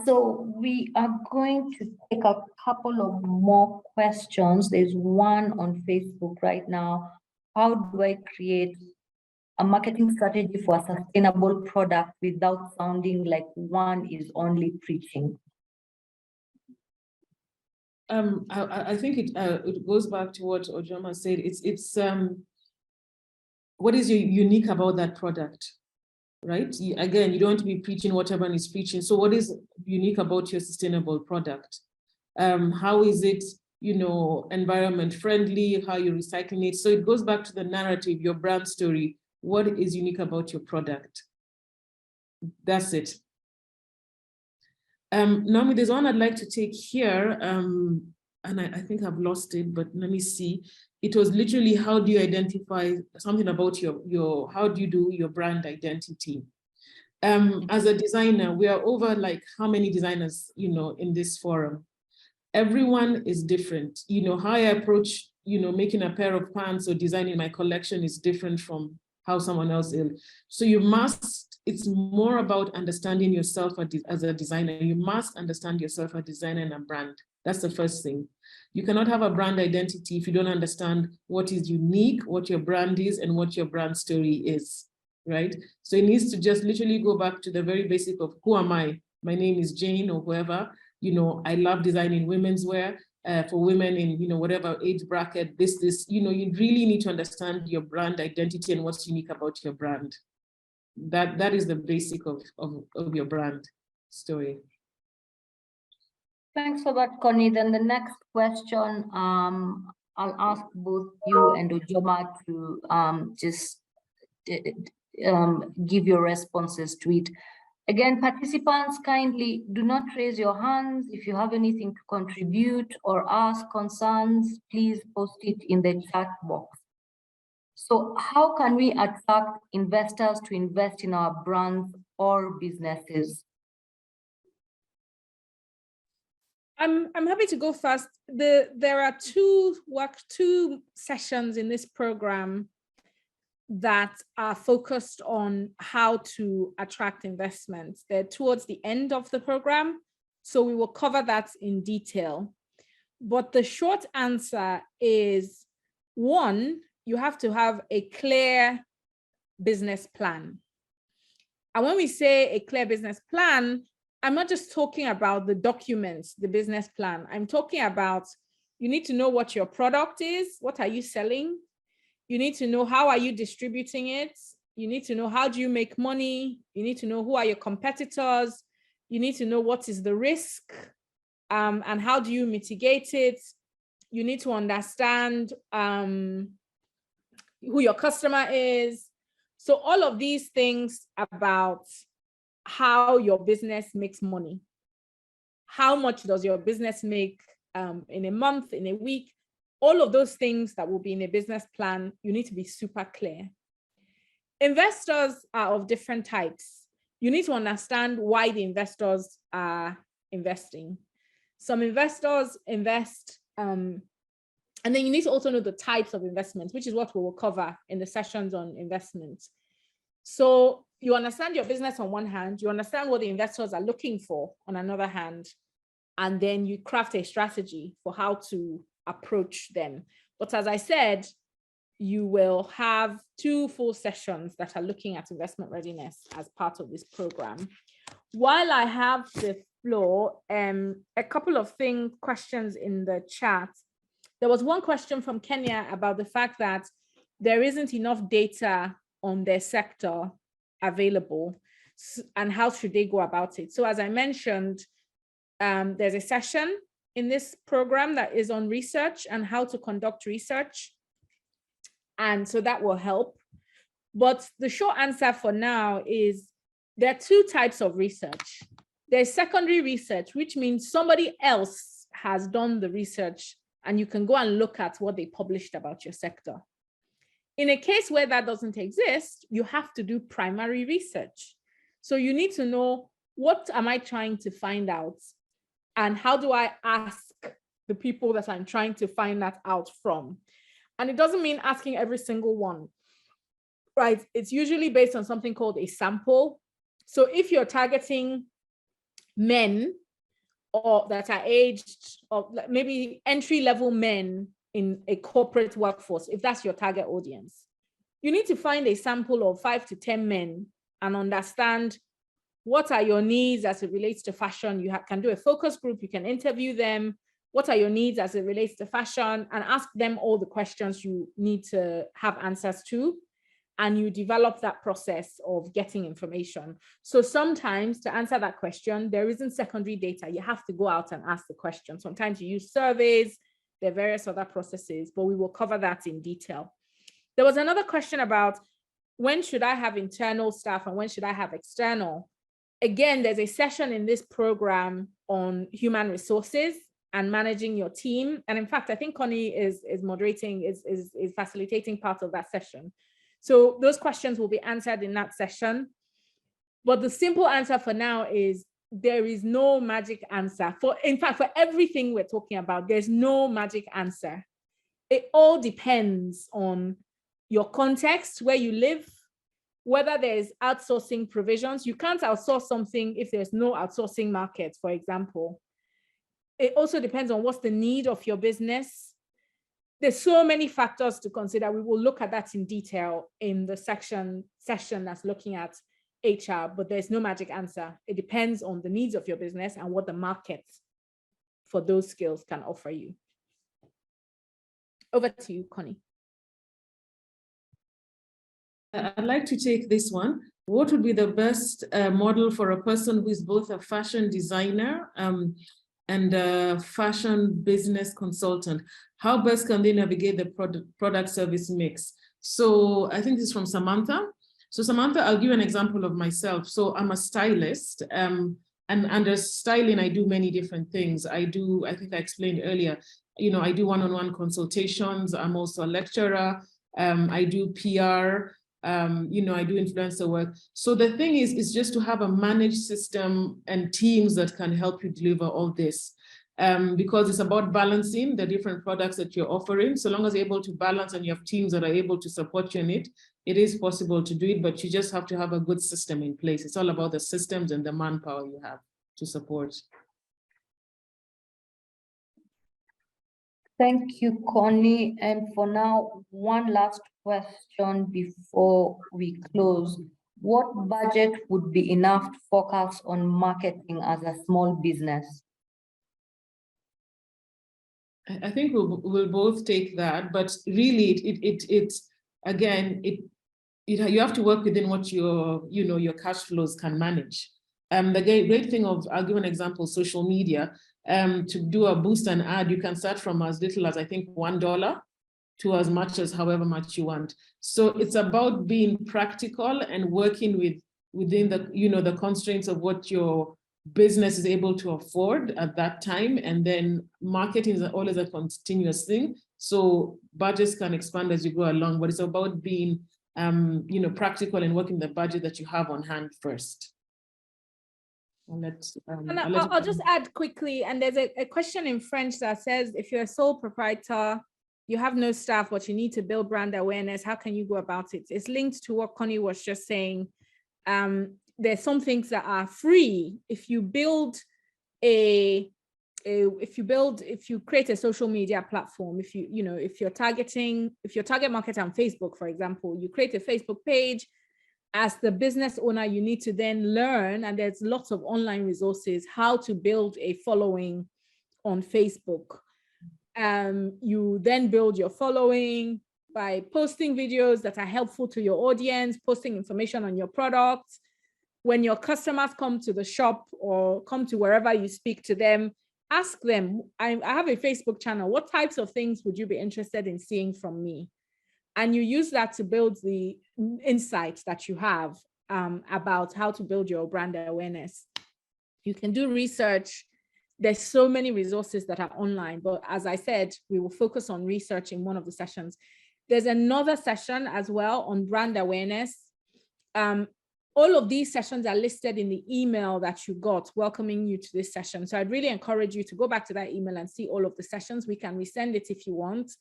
So we are going to take a couple of more questions. There's one on Facebook right now. How do I create a marketing strategy for a sustainable product without sounding like one is only preaching? I think it goes back to what Ojoma said. It's what is unique about that product, right? Again, you don't want to be preaching what everyone is preaching. So what is unique about your sustainable product? How is it, environment friendly? How you're recycling it? So it goes back to the narrative, your brand story. What is unique about your product? That's it. Naomi, there's one I'd like to take here, and I think I've lost it, but let me see. It was literally, how do you identify something about how do you do your brand identity? As a designer, we are over like how many designers, in this forum? Everyone is different. How I approach, making a pair of pants or designing my collection is different from how someone else is. So it's more about understanding yourself as a designer. You must understand yourself as a designer and a brand. That's the first thing. You cannot have a brand identity if you don't understand what is unique, what your brand is, and what your brand story is, right? So it needs to just literally go back to the very basic of who am I? My name is Jane or whoever. I love designing women's wear. For women in whatever age bracket, you really need to understand your brand identity and what's unique about your brand. That is the basic of your brand story. Thanks for that, Connie. Then the next question, I'll ask both you and Ojoma to just give your responses to it. Again, participants, kindly do not raise your hands. If you have anything to contribute or ask concerns, please post it in the chat box. So how can we attract investors to invest in our brands or businesses? I'm happy to go first. There are two sessions in this program that are focused on how to attract investments. They're towards the end of the program, so we will cover that in detail. But the short answer is, one, you have to have a clear business plan. And when we say a clear business plan, I'm not just talking about the documents, the business plan. I'm talking about, you need to know what your product is, what are you selling? You need to know how are you distributing it? You need to know how do you make money? You need to know who are your competitors? You need to know what is the risk and how do you mitigate it? You need to understand who your customer is. So all of these things about how your business makes money. How much does your business make in a month, in a week? All of those things that will be in a business plan, you need to be super clear. Investors are of different types. you need to understand why the investors are investing. Some investors invest, and then you need to also know the types of investments, which is what we will cover in the sessions on investments. So you understand your business on one hand, you understand what the investors are looking for on another hand, and then you craft a strategy for how to approach them. But as I said, you will have 2 full sessions that are looking at investment readiness as part of this program. While I have the floor, a couple of questions in the chat. There was one question from Kenya about the fact that there isn't enough data on their sector available, and how should they go about it. So as I mentioned, there's a session in this program that is on research and how to conduct research. And so that will help. But the short answer for now is there are 2 types of research. There's secondary research, which means somebody else has done the research and you can go and look at what they published about your sector. In a case where that doesn't exist, you have to do primary research. So you need to know, what am I trying to find out? And how do I ask the people that I'm trying to find that out from? And it doesn't mean asking every single one, right? It's usually based on something called a sample. So if you're targeting men or that are aged, or maybe entry-level men in a corporate workforce, if that's your target audience, you need to find a sample of 5 to 10 men and understand what are your needs as it relates to fashion. You can do a focus group, you can interview them. What are your needs as it relates to fashion, and ask them all the questions you need to have answers to. And you develop that process of getting information. So sometimes to answer that question, there isn't secondary data. You have to go out and ask the question. Sometimes you use surveys, there are various other processes, but we will cover that in detail. There was another question about when should I have internal staff and when should I have external? Again, there's a session in this program on human resources and managing your team. And in fact, I think Connie is moderating, is facilitating part of that session. So those questions will be answered in that session. But the simple answer for now is there is no magic answer. In fact, for everything we're talking about, there's no magic answer. It all depends on your context, where you live, whether there's outsourcing provisions. You can't outsource something if there's no outsourcing market, for example. It also depends on what's the need of your business. There's so many factors to consider. We will look at that in detail in the session that's looking at HR, but there's no magic answer. It depends on the needs of your business and what the market for those skills can offer you. Over to you, Connie. I'd like to take this one. What would be the best model for a person who is both a fashion designer and a fashion business consultant? How best can they navigate the product service mix? So I think this is from Samantha. So Samantha, I'll give you an example of myself. So I'm a stylist, and under styling, I do many different things. I think I explained earlier, I do one-on-one consultations. I'm also a lecturer. I do PR. I do influencer work. So the thing is just to have a managed system and teams that can help you deliver all this. Because it's about balancing the different products that you're offering. So long as you're able to balance and you have teams that are able to support you in it, it is possible to do it, but you just have to have a good system in place. It's all about the systems and the manpower you have to support. Thank you, Connie. And for now, one last question before we close. What budget would be enough to focus on marketing as a small business? I think we'll both take that, but really you have to work within what your cash flows can manage. The great thing of, I'll give an example, social media. To do a boost and ad, you can start from as little as I think $1 to as much as however much you want. So it's about being practical and working within the constraints of what your business is able to afford at that time. And then marketing is always a continuous thing. So budgets can expand as you go along, but it's about being practical and working the budget that you have on hand first. I'll just add quickly, and there's a question in French that says, if you're a sole proprietor, you have no staff, but you need to build brand awareness, how can you go about it? It's linked to what Connie was just saying. There's some things that are free. If you build if you create a social media platform, if your target market on Facebook, for example, you create a Facebook page. As the business owner, you need to then learn, and there's lots of online resources, how to build a following on Facebook. You then build your following by posting videos that are helpful to your audience, posting information on your products. When your customers come to the shop or come to wherever you speak to them, ask them, I have a Facebook channel, what types of things would you be interested in seeing from me? And you use that to build the insights that you have about how to build your brand awareness. You can do research. There's so many resources that are online, but as I said, we will focus on research in one of the sessions. There's another session as well on brand awareness. All of these sessions are listed in the email that you got welcoming you to this session. So I'd really encourage you to go back to that email and see all of the sessions. We can resend it if you want.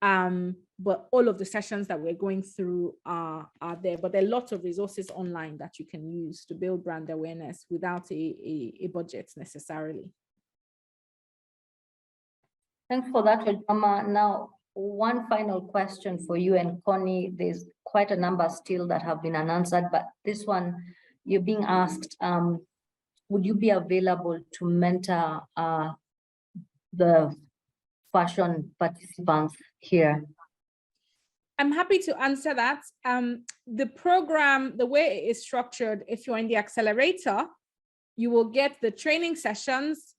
But all of the sessions that we're going through are there, but there are lots of resources online that you can use to build brand awareness without a budget necessarily. Thanks for that, Ojoma. Now, one final question for you and Connie. There's quite a number still that have been unanswered, but this one, you're being asked, would you be available to mentor the fashion participants here? I'm happy to answer that. The program, the way it is structured, if you're in the accelerator, you will get the training sessions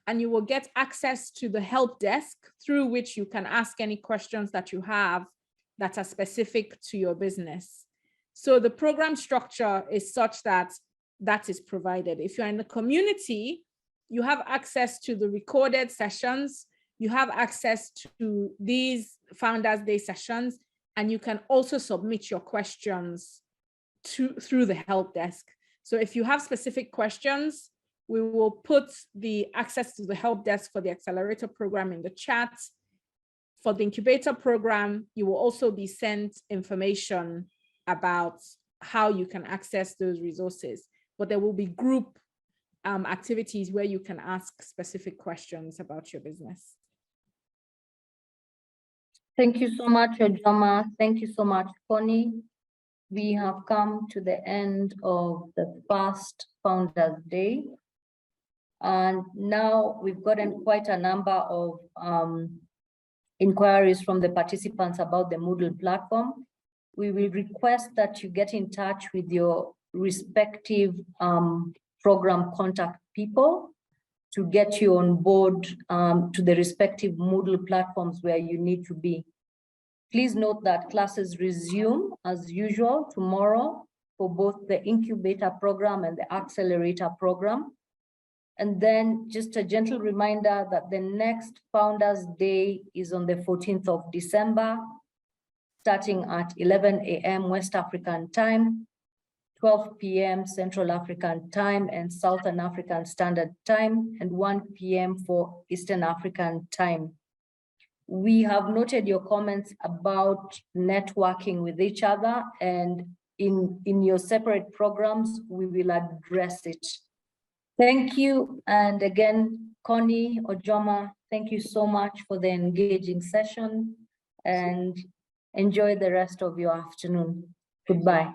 and you will get access to the help desk through which you can ask any questions that you have that are specific to your business. So the program structure is such that that is provided. If you're in the community, you have access to the recorded sessions, you have access to these Founders Day sessions, and you can also submit your questions through the help desk. So if you have specific questions, we will put the access to the help desk for the accelerator program in the chat. For the incubator program, you will also be sent information about how you can access those resources, but there will be group activities where you can ask specific questions about your business. Thank you so much, Ojoma. Thank you so much, Connie. We have come to the end of the first Founders Day. And now we've gotten quite a number of inquiries from the participants about the Moodle platform. We will request that you get in touch with your respective program contact people to get you on board to the respective Moodle platforms where you need to be. Please note that classes resume as usual tomorrow for both the incubator program and the accelerator program. And then just a gentle reminder that the next Founders Day is on the 14th of December, starting at 11 a.m. West African time, 12 p.m. Central African time and Southern African Standard Time, and 1 p.m. for Eastern African time. We have noted your comments about networking with each other, and in your separate programs, we will address it. Thank you. And again, Connie, Ojoma, thank you so much for the engaging session, and enjoy the rest of your afternoon. Goodbye.